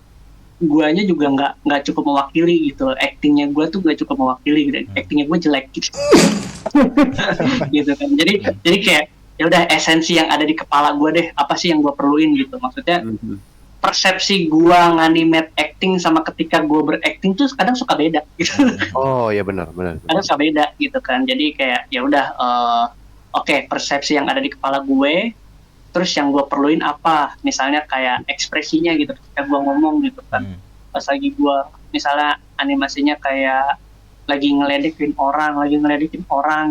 guanya juga nggak cukup mewakili gitu. Actingnya gue tuh nggak cukup mewakili gitu. Actingnya gue jelek gitu. Gitu kan. Jadi kayak ya udah esensi yang ada di kepala gue deh, apa sih yang gue perluin gitu. Maksudnya persepsi gue nganimate acting sama ketika gue berakting tuh kadang suka beda gitu. Oh ya benar. Kadang suka beda gitu kan. Jadi kayak ya udah oke, persepsi yang ada di kepala gue, terus yang gue perluin apa, misalnya kayak ekspresinya gitu ketika gue ngomong gitu kan. Pas lagi gue misalnya animasinya kayak lagi ngeledekin orang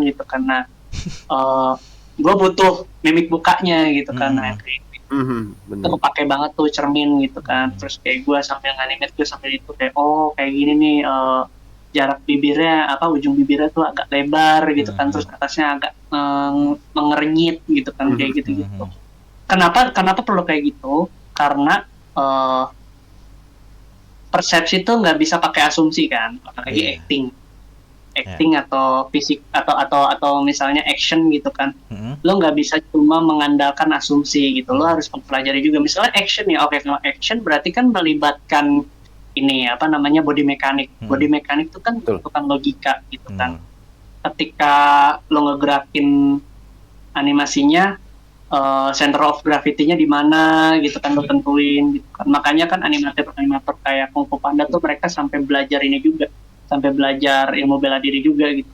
gitu, karena gue butuh mimik mukanya gitu kan. Itu kepake banget tuh cermin gitu kan. Terus kayak gue sambil nganimate, gue sambil itu kayak kayak gini nih, jarak bibirnya ujung bibirnya tuh agak lebar gitu kan, terus atasnya agak mengerenyit gitu kan, kayak gitu. Kenapa perlu kayak gitu? Karena persepsi tuh nggak bisa pakai asumsi kan, apalagi acting atau fisik atau misalnya action gitu kan. Lo nggak bisa cuma mengandalkan asumsi gitu, lo harus mempelajari juga. Misalnya action ya, kalau action berarti kan melibatkan ini body mekanik. Body mekanik itu kan bukan logika gitu kan. Ketika lo ngegerakin animasinya, center of gravity-nya di mana gitu kan lo tentuin gitu kan. Makanya kan animator kayak Kung Fu Panda tuh mereka sampai belajar ini juga, sampai belajar ilmu bela diri juga gitu.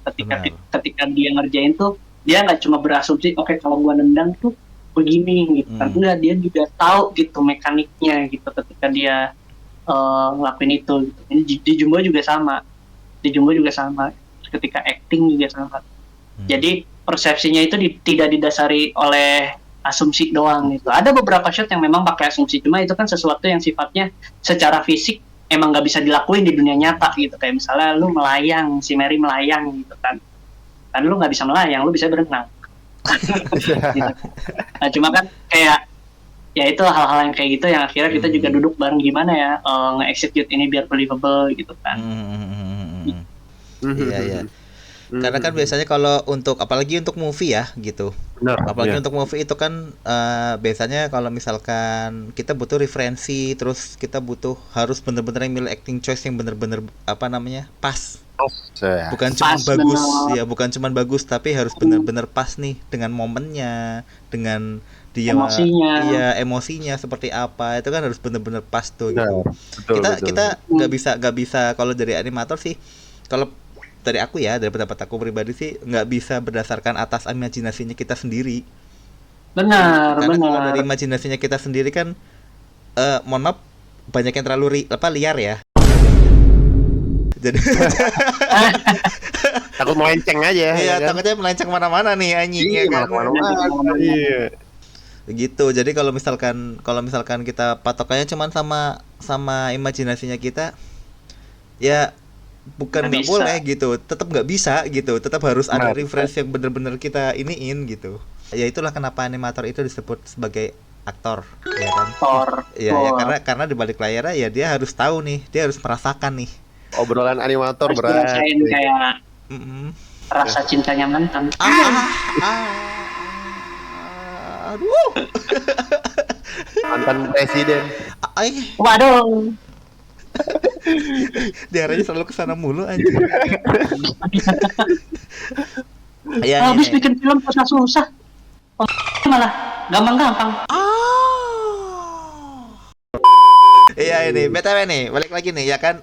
Ketika dia ngerjain tuh dia nggak cuma berasumsi kalau gua nendang tuh begini gitu kan. Enggak, dia juga tahu gitu mekaniknya gitu ketika dia ngelakuin itu gitu. Ini di Jumbo juga sama. Ketika acting juga sama. Jadi persepsinya itu tidak didasari oleh asumsi doang gitu. Ada beberapa shot yang memang pakai asumsi, cuma itu kan sesuatu yang sifatnya secara fisik emang nggak bisa dilakuin di dunia nyata gitu. Kayak misalnya lu melayang, si Mary melayang gitu kan lu nggak bisa melayang, lu bisa berenang. Gitu. Nah cuma kan kayak ya itu hal-hal yang kayak gitu yang akhirnya kita juga duduk bareng gimana ya nge-execute ini biar believable gitu kan. Iya. Karena kan biasanya kalau apalagi untuk movie ya gitu. Apalagi untuk movie itu kan biasanya kalau misalkan kita butuh referensi, terus kita harus bener-bener milih acting choice yang bener-bener pas. Bukan cuma bagus ya, bukan cuma bagus tapi harus bener-bener pas nih dengan momennya, dengan dia emosinya seperti apa, itu kan harus bener-bener pas tuh gitu. Kita nggak bisa kalau dari animator sih, kalau dari aku ya, dari pendapat aku pribadi sih nggak bisa berdasarkan atas imajinasinya kita sendiri. Benar, Karena kalau benar. dari imajinasinya kita sendiri kan, mohon maaf, banyak yang terlalu liar ya. Jadi Takut melenceng aja. iya, ya kan? takutnya melenceng mana-mana nih anjing Iya, ya kan. malah kemana-mana. Iya. Gitu. Jadi kalau misalkan kita patokannya cuman sama imajinasinya kita, ya bukan Nggak nggak bisa. boleh gitu, tetap nggak bisa gitu, tetap harus ada Nah, reference yang bener-bener kita iniin gitu. Ya itulah kenapa animator itu disebut sebagai aktor, ya kan? Thor. Iya ya, karena di balik layarnya ya dia harus tahu nih, dia harus merasakan nih. Obrolan animator Harus berat. ngerasain kayak Mm-mm. rasa cintanya mantan. Aduh. Mantan presiden. Ay, Waduh. diarahnya selalu ke sana mulu anjing. Ya, Habis nih. bikin film susah-susah. Malah gampang-gampang. Iya ini, BTW nih, balik lagi nih ya kan.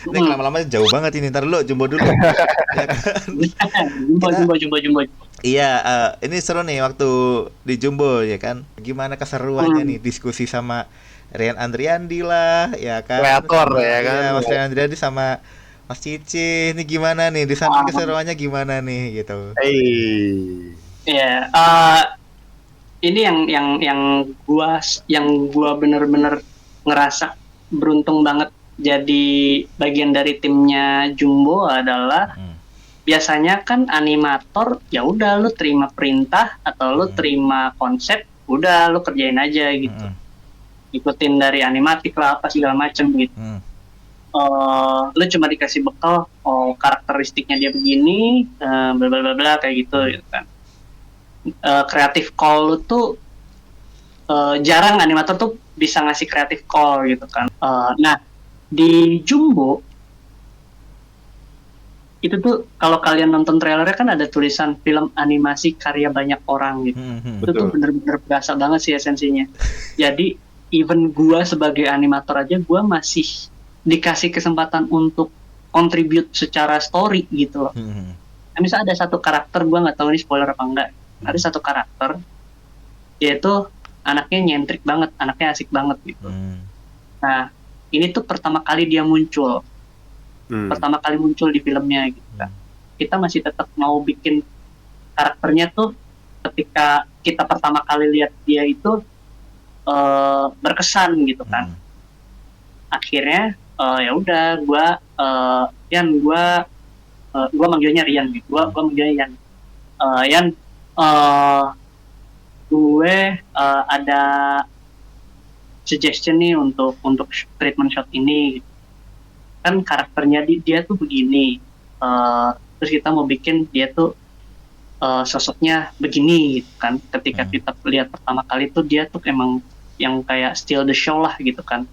Ini lama-lama jauh banget ini, ntar dulu jumbo dulu. Ya kan? Jumbo. Iya, ini seru nih waktu di Jumbo ya kan. Gimana keseruannya nih diskusi sama Rian Andriandi lah, ya kan. Kreator ya kan. Iya, Mas Rian Andriandi sama Mas Cici. Ini gimana nih? Di sana keseruannya gimana nih gitu. Iya, ini yang gua bener-bener ngerasa beruntung banget jadi bagian dari timnya Jumbo adalah biasanya kan animator ya udah lu terima perintah atau lu terima konsep, udah lu kerjain aja gitu. Ikutin dari animatik lah apa segala macem gitu. Lu cuma dikasih bekal, karakteristiknya dia begini, bla bla bla bla kayak gitu kan. Creative call lu tuh jarang animator tuh bisa ngasih creative call gitu kan. Nah di Jumbo itu tuh kalau kalian nonton trailernya kan ada tulisan film animasi karya banyak orang gitu. Itu tuh bener-bener berasa banget sih esensinya. Jadi even gua sebagai animator aja gua masih dikasih kesempatan untuk contribute secara story gitu loh. Nah, misalnya ada satu karakter, gua nggak tahu ini spoiler apa enggak. Ada satu karakter yaitu anaknya nyentrik banget, anaknya asik banget gitu. Nah ini tuh pertama kali dia muncul. Pertama kali muncul di filmnya gitu kan. Kita masih tetap mau bikin karakternya tuh ketika kita pertama kali lihat dia itu berkesan gitu kan. Akhirnya ya udah gua manggilnya Rian gitu. Gua manggilnya Yan. Yan gue ada suggestion nih untuk treatment shot ini. Kan karakternya dia tuh begini, terus kita mau bikin dia tuh sosoknya begini gitu kan. Ketika kita lihat pertama kali tuh dia tuh emang yang kayak steal the show lah gitu kan.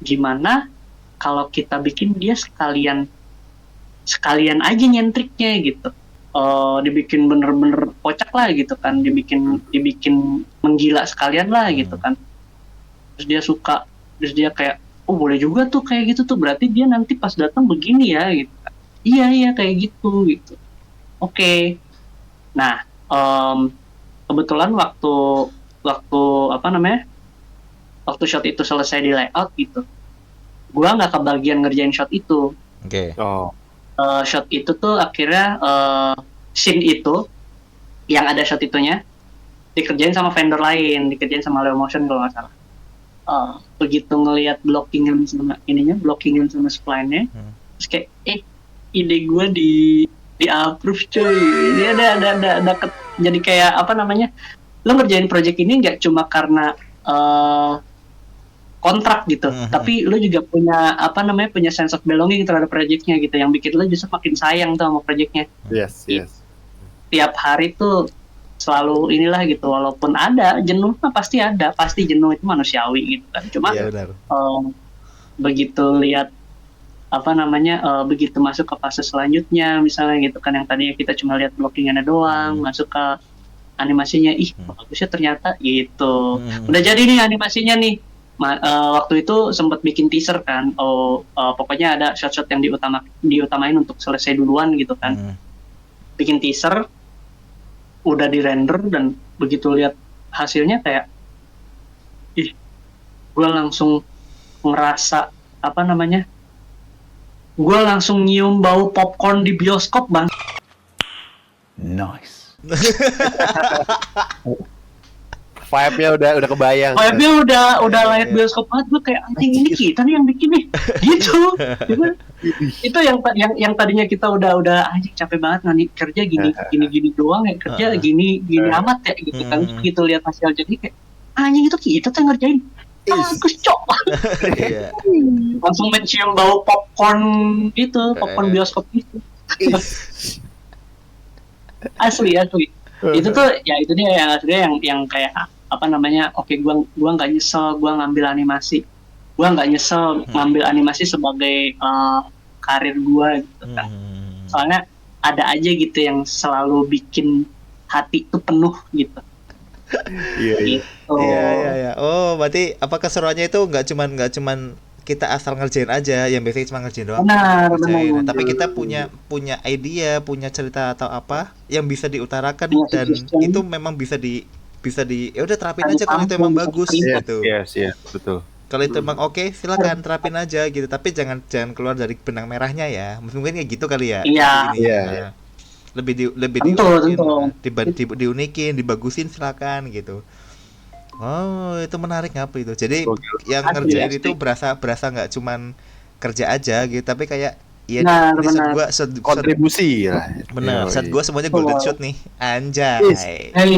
Gimana kalau kita bikin dia sekalian aja nyentriknya gitu, dibikin bener-bener kocak lah gitu kan, dibikin menggila sekalian lah gitu kan. Terus dia suka, terus dia kayak oh boleh juga tuh kayak gitu tuh, berarti dia nanti pas datang begini ya gitu. Iya kayak gitu. Oke. Nah kebetulan waktu waktu shot itu selesai di layout gitu, gua nggak kebagian ngerjain shot itu. Shot itu tuh akhirnya scene itu yang ada shot itunya dikerjain sama vendor lain, dikerjain sama Leo Motion kalau nggak salah. Begitu ngelihat blockingan sama spline-nya, terus kayak ide gue di approve cuy. Ini ada jadi kayak lo ngerjain project ini nggak cuma karena kontrak gitu, tapi lo juga punya sense of belonging terhadap projectnya gitu, yang bikin lo justru makin sayang tuh sama projectnya. Yes. Tiap hari tuh selalu inilah gitu, walaupun ada jenuh pasti jenuh, itu manusiawi gitu kan. Cuma begitu lihat begitu masuk ke fase selanjutnya misalnya gitu kan, yang tadinya kita cuma lihat blockingannya doang, masuk ke animasinya, bagusnya ternyata gitu. Udah jadi nih animasinya nih. Waktu itu sempat bikin teaser kan, pokoknya ada shot-shot yang diutamain untuk selesai duluan gitu kan. Bikin teaser, udah di render dan begitu lihat hasilnya kayak ih, gue langsung ngerasa apa namanya, gue langsung nyium bau popcorn di bioskop bang. Vibe-nya udah kebayang. Vibe-nya udah layak bioskop banget. Gue kayak anjing ini kita nih yang bikin nih gitu. Itu yang tadinya kita udah anjing capek banget nih kerja gini doang ya, kerja gini amat ya gitu kan. Gitu lihat hasil jadi kayak anjing itu kita tuh yang ngerjain bagus cok. Iya. Langsung mencium bau popcorn itu, popcorn bioskop itu. asli itu tuh ya itu dia yang asli yang kayak apa namanya, oke gua nggak nyesel gua ngambil animasi, gua nggak nyesel ngambil animasi sebagai karir gua gitu kan. Soalnya ada aja gitu yang selalu bikin hati itu penuh gitu. Iya. Gitu. Iya. Oh, berarti apa keseruannya itu nggak cuman kita asal ngerjain aja, yang biasanya cuma ngerjain doang. Benar. Tapi kita punya idea, punya cerita atau apa yang bisa diutarakan Punya dan suggestion. itu memang bisa di ya udah terapin aja kalau itu emang bagus gitu. Yes, betul. Kalau itu emang oke, silakan terapin aja gitu. Tapi jangan keluar dari benang merahnya ya. Mungkin kayak gitu kali ya. Iya. Ini, Iya. ya. Lebih Tentu. diunikin, dibagusin silakan gitu. Oh, itu menarik ngapa itu. Jadi yang Asli, ngerjain asli. itu berasa nggak cuman kerja aja gitu, tapi kayak ya Benar, ini set benar. gua Kontribusi lah. benar, set Yoi. gua semuanya golden shoot nih. Anjay. Hei,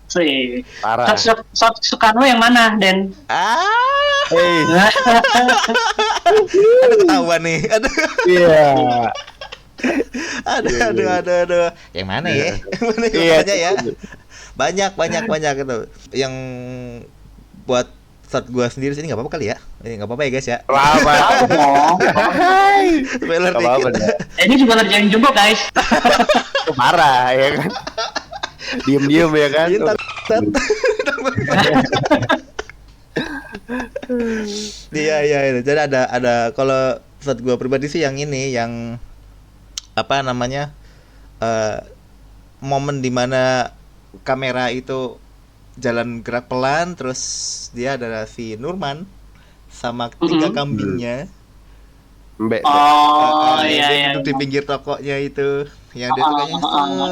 sih. Parah. Shot Sukarno yang mana, Den? Hey, Aduh ketahuan nih. iya. Aduh. Yang mana ya? Mana yang Iya. banyak ya? Banyak gitu. Yang buat shot gua sendiri sini nggak apa-apa kali ya? Ini nggak apa-apa ya guys ya. Lama. Spoiler Gak apa-apa dikit. dah. Ini juga ngerjain jumbo, guys. Parah ya kan. Diem ya kan. Iya, Iya itu. Jadi ada kalau saat gua pribadi sih yang ini yang apa namanya momen dimana kamera itu jalan gerak pelan, terus dia ada si Nurman sama 3 kambingnya. Mbak. Oh, Dia iya. duduk di pinggir tokonya itu yang dia tuh kayaknya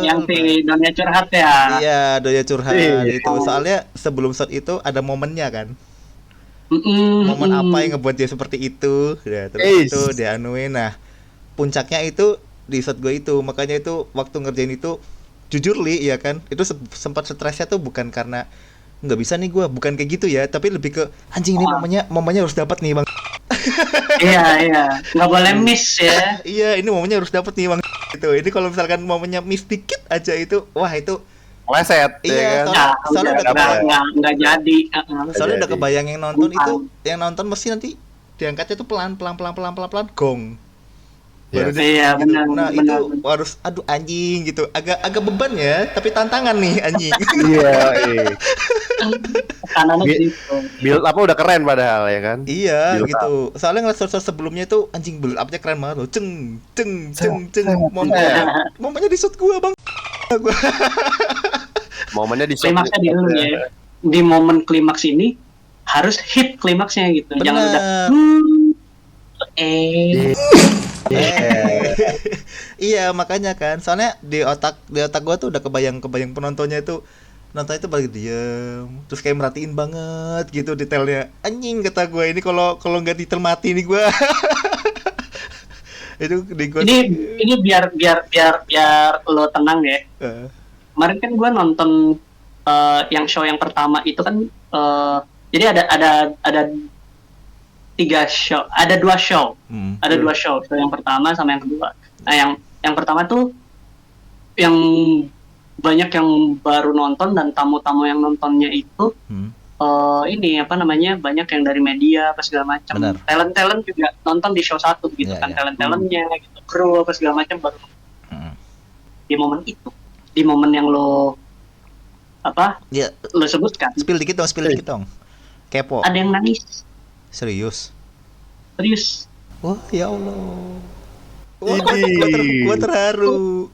Yang si Donya curhat ya. iya doya curhat Iya. itu. Soalnya sebelum shot itu ada momennya kan. Momen Mm-mm. apa yang ngebuat dia seperti itu ya, terus Eish. itu dia anuin. Nah puncaknya itu di shot gue itu, makanya itu waktu ngerjain itu jujur li ya kan, itu sempat stresnya tuh bukan karena nggak bisa nih gue, bukan kayak gitu ya, tapi lebih ke anjing ini momennya harus dapat nih bang. Iya. Nggak boleh miss ya. Iya ini momennya harus dapat nih bang itu. Ini kalau misalkan momennya miss dikit aja itu wah itu Leset Iya, ya kan. Nah, soalnya udah nggak jadi. soalnya udah jadi. kebayang yang nonton Bukan. itu, yang nonton mesti nanti diangkatnya tuh pelan gong. Baru Yes. dia Iya, gitu. benar, Nah benar. itu harus aduh anjing gitu, agak beban ya, tapi tantangan nih anjing. Iya, Kanannya Bi- gitu. build apa udah keren padahal ya kan. Iya Build gitu. Soalnya ngeliat shot sebelumnya itu anjing build up-nya keren banget loh. Ceng. Momennya di shot gua bang. Momennya di Klimaksnya di lu ya. Di momen klimaks ini harus hit klimaksnya gitu. Jangan udah Iya makanya kan, soalnya di otak gua tuh udah kebayang penontonnya itu, nonton itu balik diam, terus kayak merhatiin banget gitu detailnya. Anjing kata gua ini kalau nggak detail mati nih gua. Itu di gua. ini biar lo tenang ya. Kemarin kan gue nonton yang show yang pertama itu kan jadi ada 3 show, ada 2 show. Ada 2 show yang pertama sama yang kedua. Nah, yang pertama tuh yang banyak yang baru nonton dan tamu-tamu yang nontonnya itu ini apa namanya, banyak yang dari media apa segala macam. Benar. Talent juga nonton di show 1 gitu Iya, kan, iya. talent-talentnya gitu, kru apa segala macam baru di momen itu, di momen yang lo apa Ya, lo sebutkan, spill dikit dong. Kepo. ada yang nangis Serius. serius. Wah, ya Allah. Wah, Ini. gua terharu.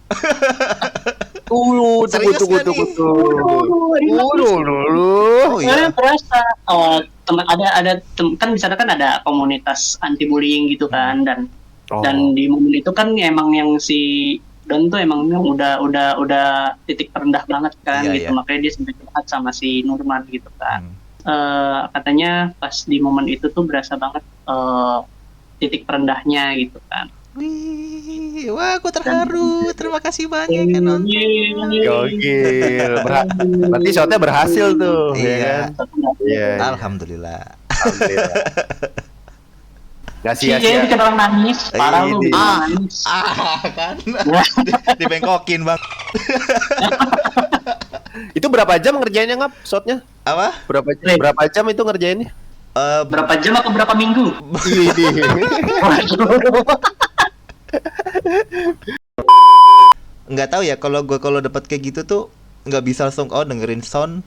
Tunggu, Serius nggak nih? Oh Soalnya iya. terasa teman kan di sana kan ada komunitas anti bullying gitu kan, dan di momen itu kan emang yang si Don tuh emang yang udah titik terendah banget kan Iya, gitu, iya. makanya dia sampai curhat sama si Nurman gitu kan. Hmm. Katanya pas di momen itu tuh berasa banget titik terendahnya gitu kan. Wih, wah, aku terharu. Terima kasih banyak ya nonton. Gokil. Berarti shotnya berhasil tuh, ya Iya. kan? Iya. Alhamdulillah. Alhamdulillah. Gak Si dia sia-sia. bikin orang nangis, parah lu bikin orang nangis. Kan dibengkokin bang. Itu berapa jam ngerjainnya ngap shotnya? Apa? Berapa jam itu ngerjainnya? Berapa jam atau berapa minggu? Nggak tahu ya, kalau dapat kayak gitu tuh nggak bisa langsung dengerin sound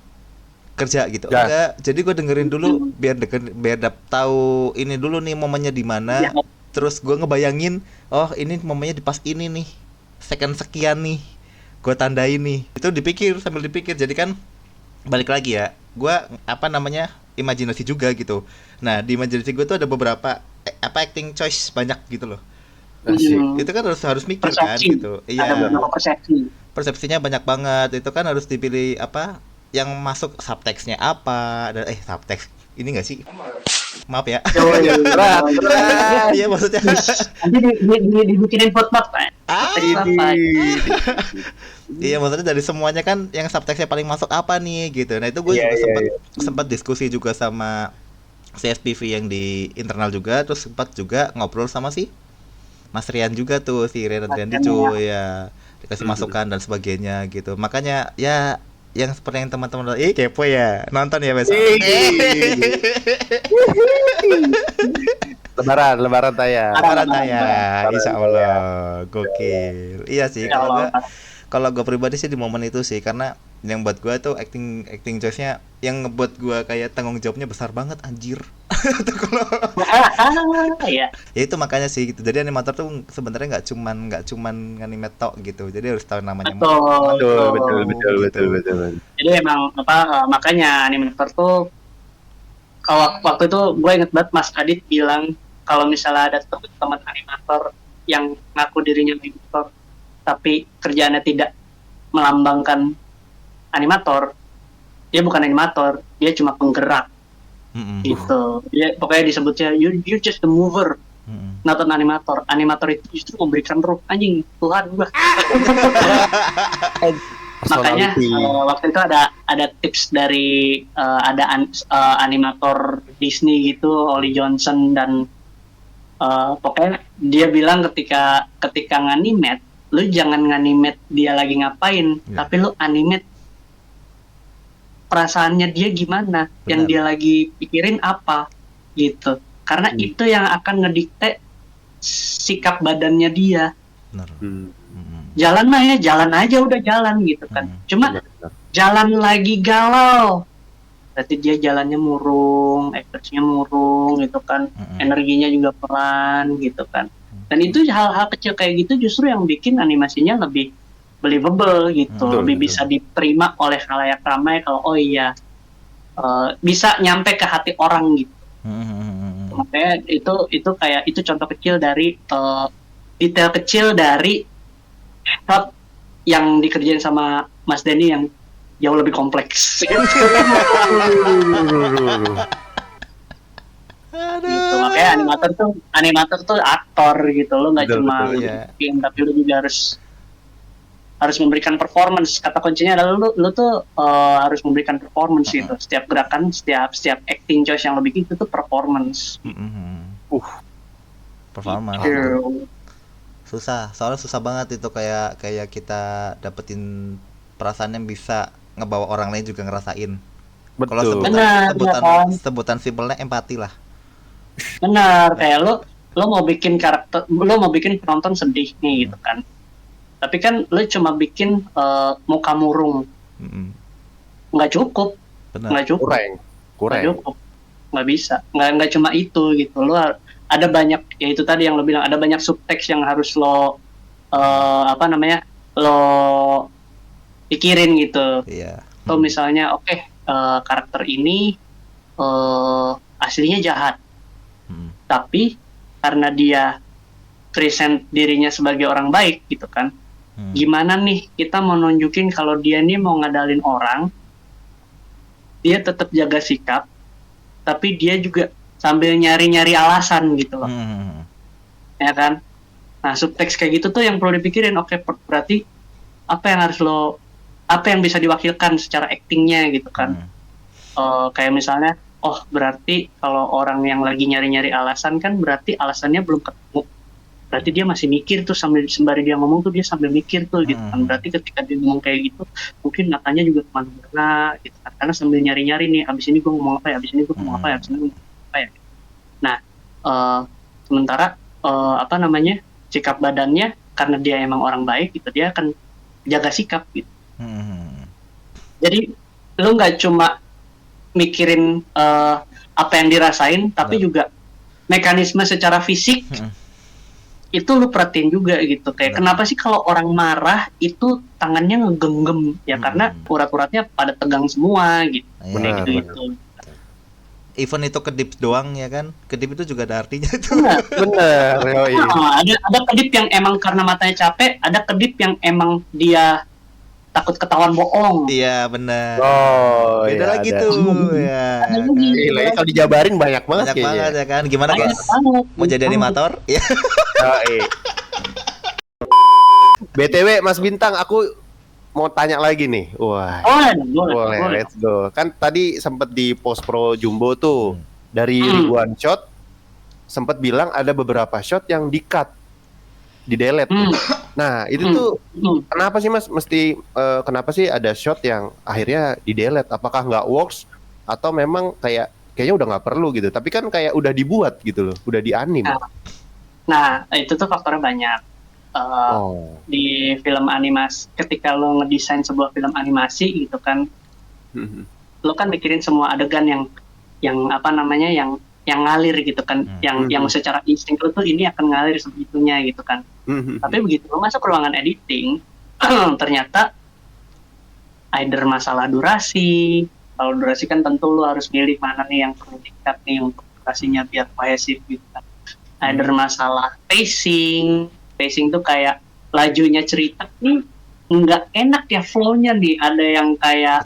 kerja gitu. Ya. Enggak. Jadi gue dengerin dulu biar tahu ini dulu nih momennya di mana. Ya. Terus gue ngebayangin, oh ini momennya di pas ini nih. Second sekian nih. Gue tandain nih. Itu sambil dipikir. Jadi kan balik lagi ya. Gue imajinasi juga gitu. Nah, di imajinasi gue tuh ada beberapa acting choice banyak gitu loh. Asik. Itu kan harus mikir kan Persepsi. gitu. Ada Iya. beberapa persepsi. Persepsinya banyak banget. Itu kan harus dipilih yang masuk subteksnya apa dan subteks ini enggak sih? Maaf ya. Berat. Iya maksudnya. Nanti dibikinin footnote Pak. Iya maksudnya dari semuanya kan yang subteksnya paling masuk apa nih gitu. Nah itu gue Iya, juga iya, sempat diskusi juga sama CSPV yang di internal juga, terus sempat juga ngobrol sama si Mas Rian juga tuh, si Rian Adriandicu ya dikasih masukan dan sebagainya gitu. Makanya ya yang seperti yang teman-teman kepo ya, nonton ya besok. Lebaran tayang. Lebaran tayang, insya Allah, gokil. Iya sih, kalau gue pribadi sih di momen itu sih, karena yang buat gue tuh acting choice-nya yang ngebuat gue kayak tanggung jawabnya besar banget anjir. Tuh kalau Iya. ya itu makanya sih gitu. Jadi animator tuh sebenarnya nggak cuman animate tok gitu. Jadi harus tahu namanya. Betul. Jadi emang makanya animator tuh kalau waktu itu gue inget banget Mas Adit bilang kalau misalnya ada teman animator yang ngaku dirinya animator tapi kerjaannya tidak melambangkan animator, dia bukan animator, dia cuma penggerak. Gitu. Dia pokoknya disebutnya you're just the mover. Not an animator. Animator itu justru memberikan ruh. Anjing, Tuhan gua. Makanya waktu itu ada tips dari animator Disney gitu, Ollie Johnson, dan pokoknya dia bilang ketika nganimet, lu jangan nganimet dia lagi ngapain, tapi lu animate perasaannya dia gimana, yang dia lagi pikirin apa gitu. Karena itu yang akan ngedikte sikap badannya dia. Jalan aja udah jalan gitu kan. Cuma jalan lagi galau, berarti dia jalannya murung, ekspresinya murung gitu kan, energinya juga pelan gitu kan. Dan itu hal-hal kecil kayak gitu justru yang bikin animasinya lebih believable gitu, lebih bisa diterima oleh khalayak ramai kalau bisa nyampe ke hati orang gitu. Makanya itu kayak itu contoh kecil dari detail kecil dari shot yang dikerjain sama Mas Denny yang jauh lebih kompleks. Gitu. Makanya animator tuh aktor gitu, lo nggak cuma bikin, tapi lo juga harus memberikan performance. Kata kuncinya adalah lu tuh harus memberikan performance gitu. Setiap gerakan, setiap acting choice yang lebih gitu tuh performance. Performance. Soalnya susah banget itu kayak kita dapetin perasaan yang bisa ngebawa orang lain juga ngerasain. Kalau sebutan simpelnya empati lah. Benar, kayak lo mau bikin penonton sedih nih gitu kan. Tapi kan lo cuma bikin muka murung, nggak cukup, nggak cukup, nggak bisa, nggak cuma itu gitu. Lo ada banyak, ya itu tadi yang lo bilang, ada banyak subteks yang harus lo pikirin gitu. Iya. Atau misalnya karakter ini aslinya jahat, Hmm. tapi karena dia present dirinya sebagai orang baik gitu kan. Gimana nih kita mau nunjukin kalau dia nih mau ngadalin orang, dia tetap jaga sikap, tapi dia juga sambil nyari-nyari alasan gitu loh, ya kan? Nah, subteks kayak gitu tuh yang perlu dipikirin. Oke, berarti apa yang bisa diwakilkan secara actingnya gitu kan? Kayak misalnya, berarti kalau orang yang lagi nyari-nyari alasan kan berarti alasannya belum ketemu. Berarti dia masih mikir tuh sembari dia ngomong tuh dia sambil mikir tuh gitu kan. Berarti ketika dia ngomong kayak gitu mungkin matanya juga kemana-mana gitu kan. Karena sambil nyari-nyari nih, abis ini gue ngomong apa ya, abis ini gue ngomong apa ya, abis ini gue ngomong apa ya. Nah, sementara sikap badannya karena dia emang orang baik gitu, dia akan jaga sikap gitu. Jadi lu nggak cuma mikirin apa yang dirasain, tapi juga mekanisme secara fisik itu lu perhatiin juga gitu. Kayak kenapa sih kalau orang marah itu tangannya ngegenggam ya, karena urat-uratnya pada tegang semua gitu. Kayak gitu. Even itu kedip doang ya kan, kedip itu juga ada artinya itu. Bener. Ada kedip yang emang karena matanya capek, ada kedip yang emang dia takut ketahuan bohong. Iya benar. Oh, beda iya, lagi ada. tuh ya. Ada lagi. Gila, kalau dijabarin banyak banget Banyak kayaknya. banget ya kan. Gimana Banyak guys? banget. Mau jadi animator? Ya. BTW Mas Bintang, aku mau tanya lagi nih. Wah. Boleh, let's go. Kan tadi sempat di post pro Jumbo tuh dari ribuan shot sempat bilang ada beberapa shot yang di-cut, di-delete. Nah, itu tuh kenapa sih Mas kenapa sih ada shot yang akhirnya di-delete? Apakah nggak works atau memang kayaknya udah nggak perlu gitu. Tapi kan kayak udah dibuat gitu loh, udah di-anim. Nah, itu tuh faktornya banyak. Di film animasi, ketika lo ngedesain sebuah film animasi gitu kan, lo kan mikirin semua adegan yang ngalir gitu kan, yang secara insting lo tuh ini akan ngalir sebegitunya gitu kan. Tapi begitu lo masuk ke ruangan editing, ternyata either masalah durasi. Kalau durasi kan tentu lo harus milih mana nih yang perlu di-cut nih untuk durasinya biar kohesif gitu kan. Either masalah pacing tuh kayak lajunya cerita nih nggak enak ya, flow-nya nih, ada yang kayak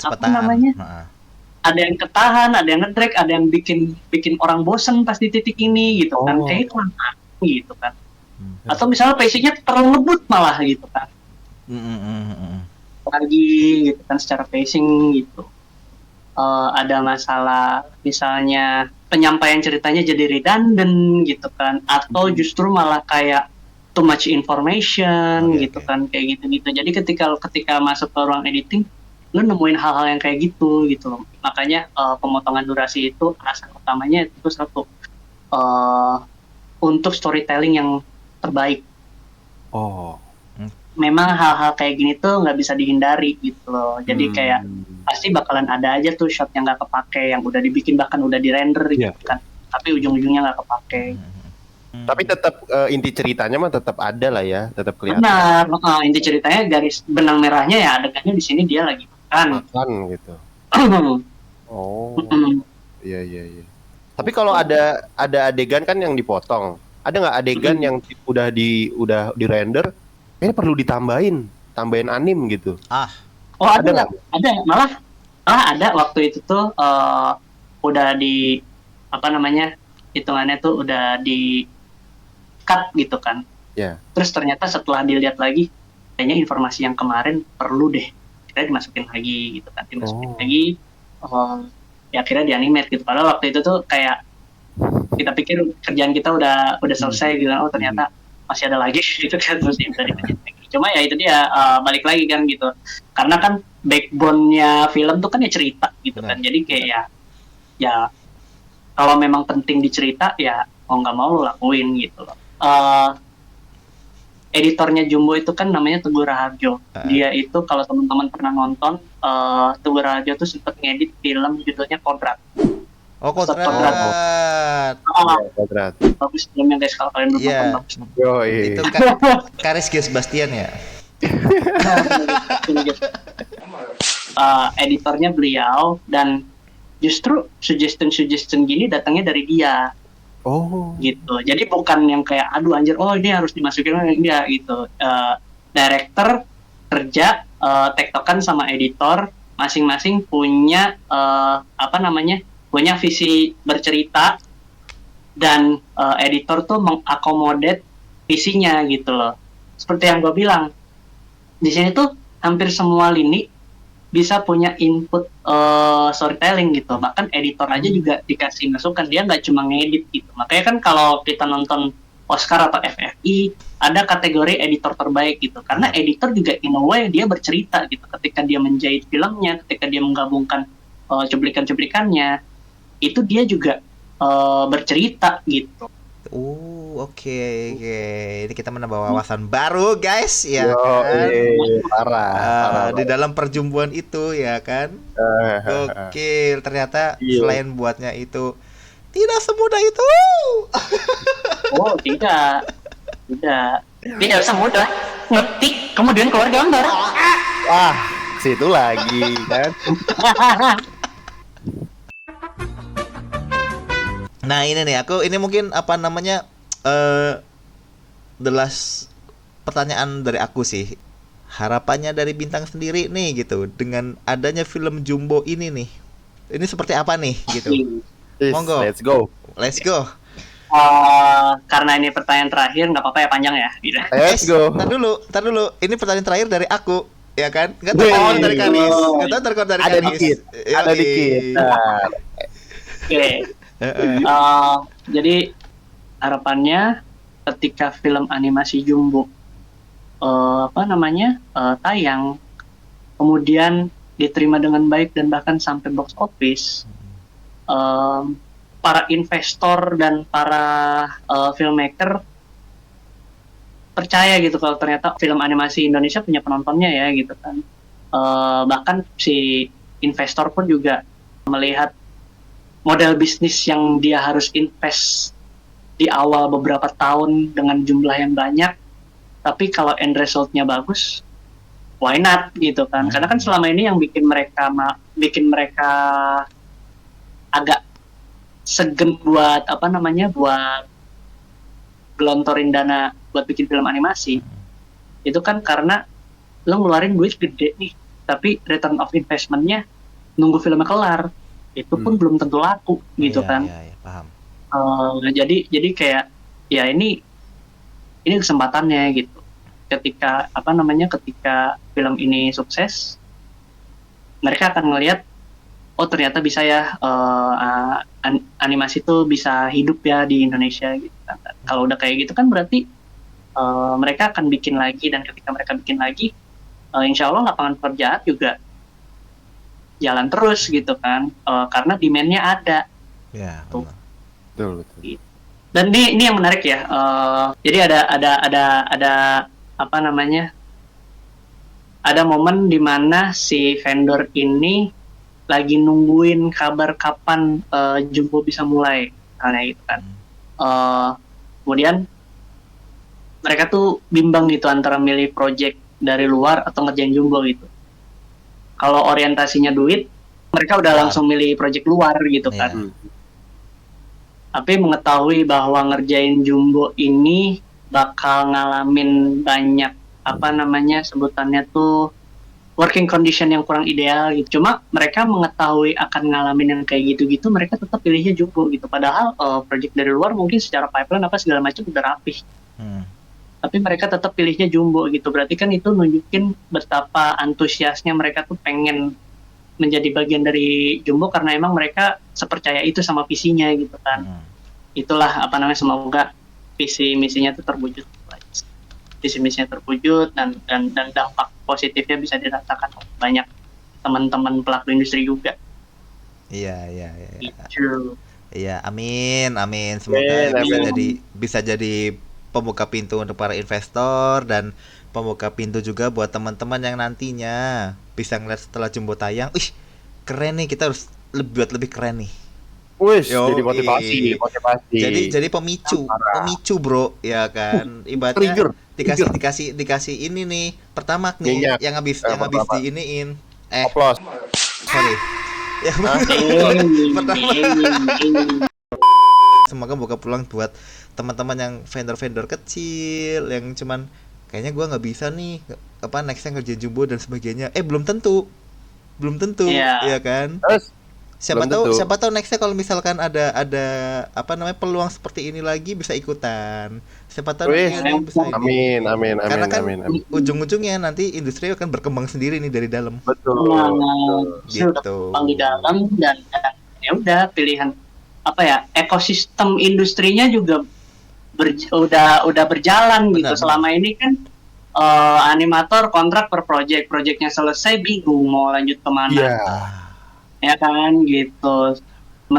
ada yang ketahan, ada yang nge-drag, ada yang bikin orang bosen pas di titik ini gitu kan, kayak kelamaan gitu kan. Atau misalnya pacing-nya terlalu ngebut malah gitu kan, lagi gitu kan secara pacing gitu. Ada masalah misalnya penyampaian ceritanya jadi redundant gitu kan, atau justru malah kayak too much information gitu kan, kayak gitu-gitu. Jadi ketika masuk ke ruang editing, lu nemuin hal-hal yang kayak gitu loh. Makanya pemotongan durasi itu alasan utamanya itu satu, untuk storytelling yang terbaik. Memang hal-hal kayak gini tuh nggak bisa dihindari gitu loh. Jadi kayak pasti bakalan ada aja tuh shot yang nggak kepake, yang udah dibikin bahkan udah di-render gitu kan, tapi ujung-ujungnya nggak kepake. Tapi tetap inti ceritanya mah tetap ada lah ya, tetap kelihatan. Benar, inti ceritanya garis benang merahnya ya adegannya di sini dia lagi makan gitu. Iya. Tapi kalau ada adegan kan yang dipotong, ada nggak adegan yang udah di render, kayaknya perlu tambahin anim gitu? Ada malah ada waktu itu tuh udah di hitungannya tuh udah di cut gitu kan. Terus ternyata setelah dilihat lagi, kayaknya informasi yang kemarin perlu deh, akhirnya dimasukin lagi gitu kan, lagi, ya akhirnya di-animate gitu. Padahal waktu itu tuh kayak kita pikir kerjaan kita udah selesai gitu, ternyata masih ada lagi gitu kan, terus ya udah dilanjut lagi. Cuma ya itu dia, balik lagi kan gitu, karena kan backbone-nya film tuh kan ya cerita gitu kan, jadi kayak ya kalau memang penting dicerita ya mau nggak mau lo lakuin gitu loh. Editornya Jumbo itu kan namanya Teguh Raharjo. Dia itu kalau teman-teman pernah nonton, Teguh Raharjo tuh sempat ngedit film judulnya Kodrat. Kodrat. Bagus filmnya guys, kalau kalian belum nonton bagus. Itu Karis Sebastian ya. editornya beliau, dan justru suggestion gini datangnya dari dia Oh. gitu. Jadi bukan yang kayak aduh anjir, oh ini harus dimasukin, enggak gitu. Director kerja tektokan sama editor, masing-masing punya punya visi bercerita, dan editor tuh mengakomodat visinya gitu loh. Seperti yang gue bilang, di sini tuh hampir semua lini bisa punya input storytelling gitu. Bahkan editor aja juga dikasih masukan, dia nggak cuma ngedit gitu. Makanya kan kalau kita nonton Oscar atau FFI, ada kategori editor terbaik gitu. Karena editor juga in a way dia bercerita gitu. Ketika dia menjahit filmnya, ketika dia menggabungkan cuplikan-cuplikannya, itu dia juga bercerita gitu. Oke. Ini kita menambah wawasan baru, guys, ya Yo, kan? parah. Di dalam perjumpaan itu, ya kan? Oke, ternyata Iya. selain buatnya itu tidak semudah itu. Oh, tidak. Tidak semudah ngetik kemudian keluar gambar. Wah, situ lagi kan. Nah, ini nih, ini mungkin the last pertanyaan dari aku sih. Harapannya dari Bintang sendiri nih gitu, dengan adanya film Jumbo ini nih. Ini seperti apa nih gitu? Monggo. Let's go. Let's go. Karena ini pertanyaan terakhir, nggak apa-apa ya, panjang ya gitu. Let's go. Tar dulu. Ini pertanyaan terakhir dari aku, ya kan? Nggak tahu kalau dari Kanis. Nggak tahu kalau dari Ada Kanis. dikit. Ada Yoi. dikit. Nah, Oke. Jadi harapannya ketika film animasi Jumbo tayang, kemudian diterima dengan baik dan bahkan sampai box office, para investor dan para filmmaker percaya gitu kalau ternyata film animasi Indonesia punya penontonnya ya gitu kan. Bahkan si investor pun juga melihat model bisnis yang dia harus invest di awal beberapa tahun dengan jumlah yang banyak, tapi kalau end resultnya bagus, why not gitu kan? Karena kan selama ini yang bikin mereka agak segen buat buat gelontorin dana buat bikin film animasi, itu kan karena lo ngeluarin duit gede nih, tapi return of investment-nya nunggu filmnya kelar, itu pun belum tentu laku gitu kan. Iya, paham. Jadi kayak ya ini kesempatannya gitu. Ketika film ini sukses, mereka akan ngelihat, oh ternyata bisa ya animasi tuh bisa hidup ya di Indonesia gitu kan. Kalau udah kayak gitu kan berarti mereka akan bikin lagi, dan ketika mereka bikin lagi, insya Allah lapangan pekerjaan juga jalan terus gitu kan, karena demand-nya ada. Ya. Tuh. betul. Dan ini yang menarik ya. Jadi ada momen di mana si vendor ini lagi nungguin kabar kapan Jumbo bisa mulai, misalnya gitu kan. Kemudian mereka tuh bimbang gitu antara milih project dari luar atau ngerjain Jumbo gitu. Kalau orientasinya duit, mereka udah langsung milih project luar gitu kan. Tapi mengetahui bahwa ngerjain Jumbo ini bakal ngalamin banyak sebutannya tuh working condition yang kurang ideal gitu. Cuma mereka mengetahui akan ngalamin yang kayak gitu-gitu, mereka tetap pilihnya Jumbo gitu. Padahal project dari luar mungkin secara pipeline segala macam udah rapih. Tapi mereka tetap pilihnya Jumbo gitu. Berarti kan itu nunjukin betapa antusiasnya mereka tuh pengen menjadi bagian dari Jumbo, karena emang mereka sepercaya itu sama visinya gitu kan. Itulah semoga visi misinya tuh terwujud. Visi misinya terwujud dan dampak positifnya bisa dirasakan oleh banyak teman-teman pelaku industri juga. Iya. Gitu. Iya, amin. Semoga bisa jadi pembuka pintu untuk para investor, dan pembuka pintu juga buat teman-teman yang nantinya bisa ngeliat setelah Jumbo tayang, keren nih, kita harus lebih keren nih. Jadi motivasi. Jadi pemicu bro, ya kan. Ibaratnya Trigger. dikasih ini nih pertamax nih, yang habis diiniin Oplos. sorry. Ya, pertama semoga buka peluang buat teman-teman yang vendor-vendor kecil yang cuman kayaknya gua nggak bisa nih apa nextnya kerja jumbo dan sebagainya. Belum tentu. Iya. Ya kan? Terus Siapa belum tentu. tahu nextnya kalau misalkan ada apa namanya peluang seperti ini lagi bisa ikutan. Siapa tahu Wih, nanti ada yang bisa ini. amin. Karena kan amin. ujung-ujungnya nanti industri akan berkembang sendiri nih dari dalam. Betul. Sudah Gitu. di dalam dan ya udah pilihan apa ya ekosistem industrinya juga udah berjalan gitu. Benar. Selama ini kan animator kontrak per projectnya selesai bingung mau lanjut kemana. Iya. Ya kan gitu.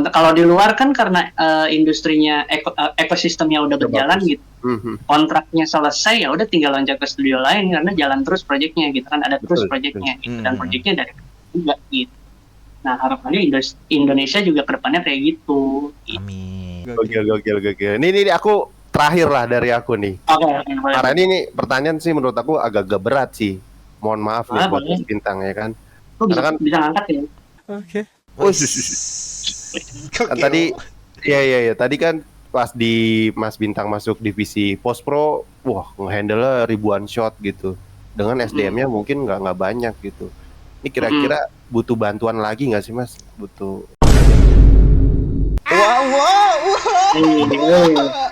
Kalau di luar kan karena industrinya ekosistemnya udah berjalan bagus. gitu, Mhm. kontraknya selesai ya udah tinggal loncat ke studio lain karena jalan terus proyeknya gitu kan, ada terus Betul, proyeknya gitu, betul. dan proyeknya dari juga gitu. Nah harapannya Indonesia juga kedepannya kayak gitu. Amin. Gokil. Ini aku terakhir lah dari aku nih. Oke, boleh. Karena ini nih pertanyaan sih menurut aku agak-agak berat sih. Mohon maaf nih buat Boleh. Mas Bintang ya kan. Lu karena kan- bisa ngangkat ya. Kan tadi iya tadi kan pas di Mas Bintang masuk divisi post pro, wah ngehandle ribuan shot gitu. Dengan SDM-nya mungkin nggak banyak gitu. Ini kira-kira butuh bantuan lagi nggak sih Mas? Butuh. Wow.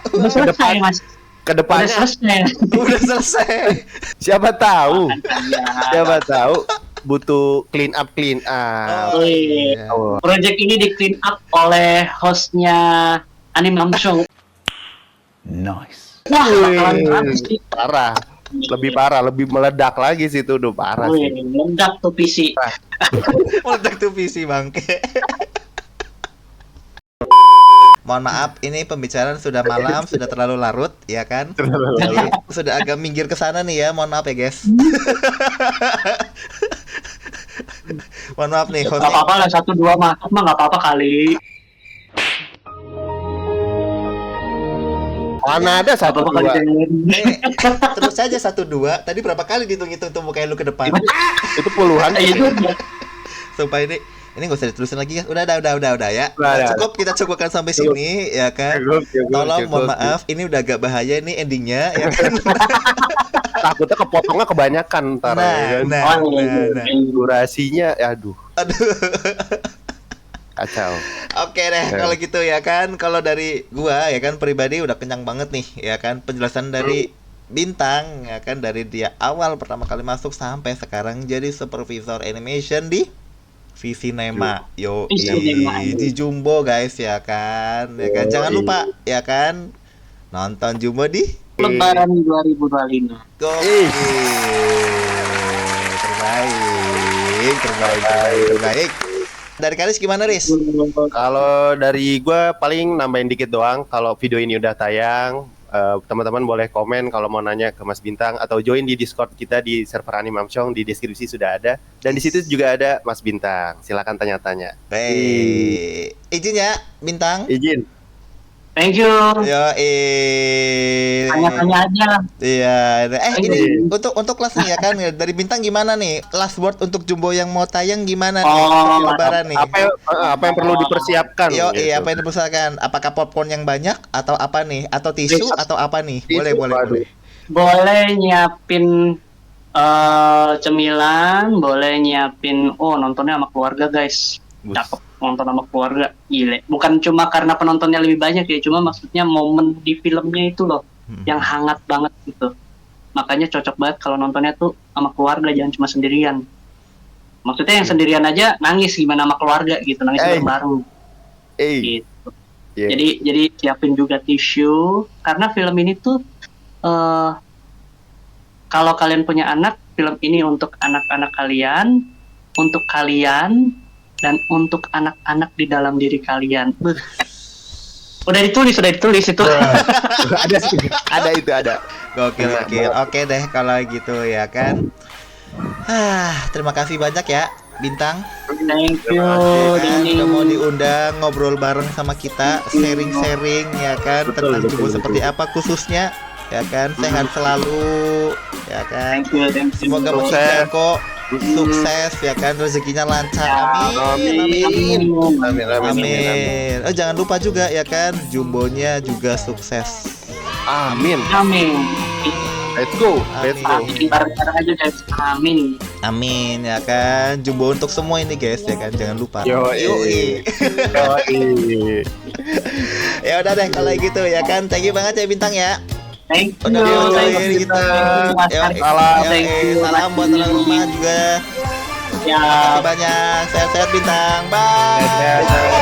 Udah selesai mas. Udah Kedepannya selesai. Udah selesai. siapa tahu Ya. butuh clean up. Oh, iya. Oh, Project ini di clean up oleh hostnya Animam Show. Nice. Wah, bakalan Wih, bagus sih. parah, lebih meledak lagi sih itu udah parah Wih, sih. meledak tuh PC. meledak tuh PC bangke. Mohon maaf, ini pembicaraan sudah malam, sudah terlalu larut, ya kan? Jadi, sudah agak minggir ke sana nih ya, mohon maaf ya guys. Mohon maaf nih, Gak hostnya. apa-apa lah, 1-2 masuk mah gak apa-apa kali. Mana ada Gak satu apa-apa kali dua dengerin. Terus saja 1-2. Tadi berapa kali dihitung-hitung tuh mukanya lu ke depan? itu puluhan. Itu Supaya ini gak usah diterusin lagi ya. Udah ya. Udah. Cukup kita cukupkan sampai sini ya kan. Tolong mohon maaf, ini udah agak bahaya nih endingnya ya kan. Takutnya kepotongnya kebanyakan ntar ya kan. Nah. Durasinya aduh Aduh. kacau. Oke deh, kalau gitu ya kan. Kalau dari gua ya kan pribadi udah kenyang banget nih ya kan penjelasan dari Bintang ya kan dari dia awal pertama kali masuk sampai sekarang jadi supervisor animation di Visinema. Yo, Visinema. di Jumbo guys ya kan. Ya kan jangan lupa ya kan nonton Jumbo di Lebaran 2025. Gokil. Terbaik. Dari Karis gimana, Riz? Kalau dari gua paling nambahin dikit doang. Kalau video ini udah tayang, teman-teman boleh komen kalau mau nanya ke Mas Bintang atau join di Discord kita di server Animamsong, di deskripsi sudah ada. Dan di situ juga ada Mas Bintang. Silakan tanya-tanya. Baik. Izin ya, Bintang. Izin. Thank you. Yo, Tanya-tanya aja. Iya. Ini Iya. untuk kelas nih ya kan dari Bintang gimana nih? Last word untuk Jumbo yang mau tayang gimana nih? Oh, Seperti Lebaran nih. Apa yang perlu dipersiapkan? Yo, gitu. apa yang dipersiapkan? Apakah popcorn yang banyak atau apa nih? Atau tisu atau apa nih? Boleh. Boleh nyiapin cemilan, boleh nyiapin nontonnya sama keluarga guys. Cakep, nonton sama keluarga, gile. Bukan cuma karena penontonnya lebih banyak ya, cuma maksudnya momen di filmnya itu loh yang hangat banget gitu. Makanya cocok banget kalau nontonnya tuh sama keluarga, jangan cuma sendirian. Maksudnya yang sendirian aja nangis, gimana sama keluarga gitu, nangis bareng-bareng gitu. Iya. Jadi siapin juga tisu karena film ini tuh kalau kalian punya anak, film ini untuk anak-anak kalian, untuk kalian, dan untuk anak-anak di dalam diri kalian. Udah ditulis itu. ada. Gokil. Oke deh kalau gitu ya kan. Terima kasih banyak ya Bintang. Thank you, Udah mau diundang ngobrol bareng sama kita, sharing-sharing ya kan tentang Jumbo seperti apa khususnya ya kan. Sehat selalu ya kan. Thank you. Semoga Sukses. mengincar kok sukses ya kan, rezekinya lancar. Amin. Amin. Amin. Oh, jangan lupa juga ya kan, jumbonya juga sukses. Amin. Amin. Let's go. Amin. Bareng-bareng aja guys. Amin. Amin ya kan, jumbo untuk semua ini guys ya kan, jangan lupa. Yoi. Ya udah deh kalau gitu ya kan, thank you banget ya Bintang ya. Thank you. Udah join Thank you. gitu. Mas Yo, Arif. salam. Thank you. salam buat orang rumah juga. Ya. Terima kasih banyak. Sehat-sehat Bintang. Bye. Sehat-sehat.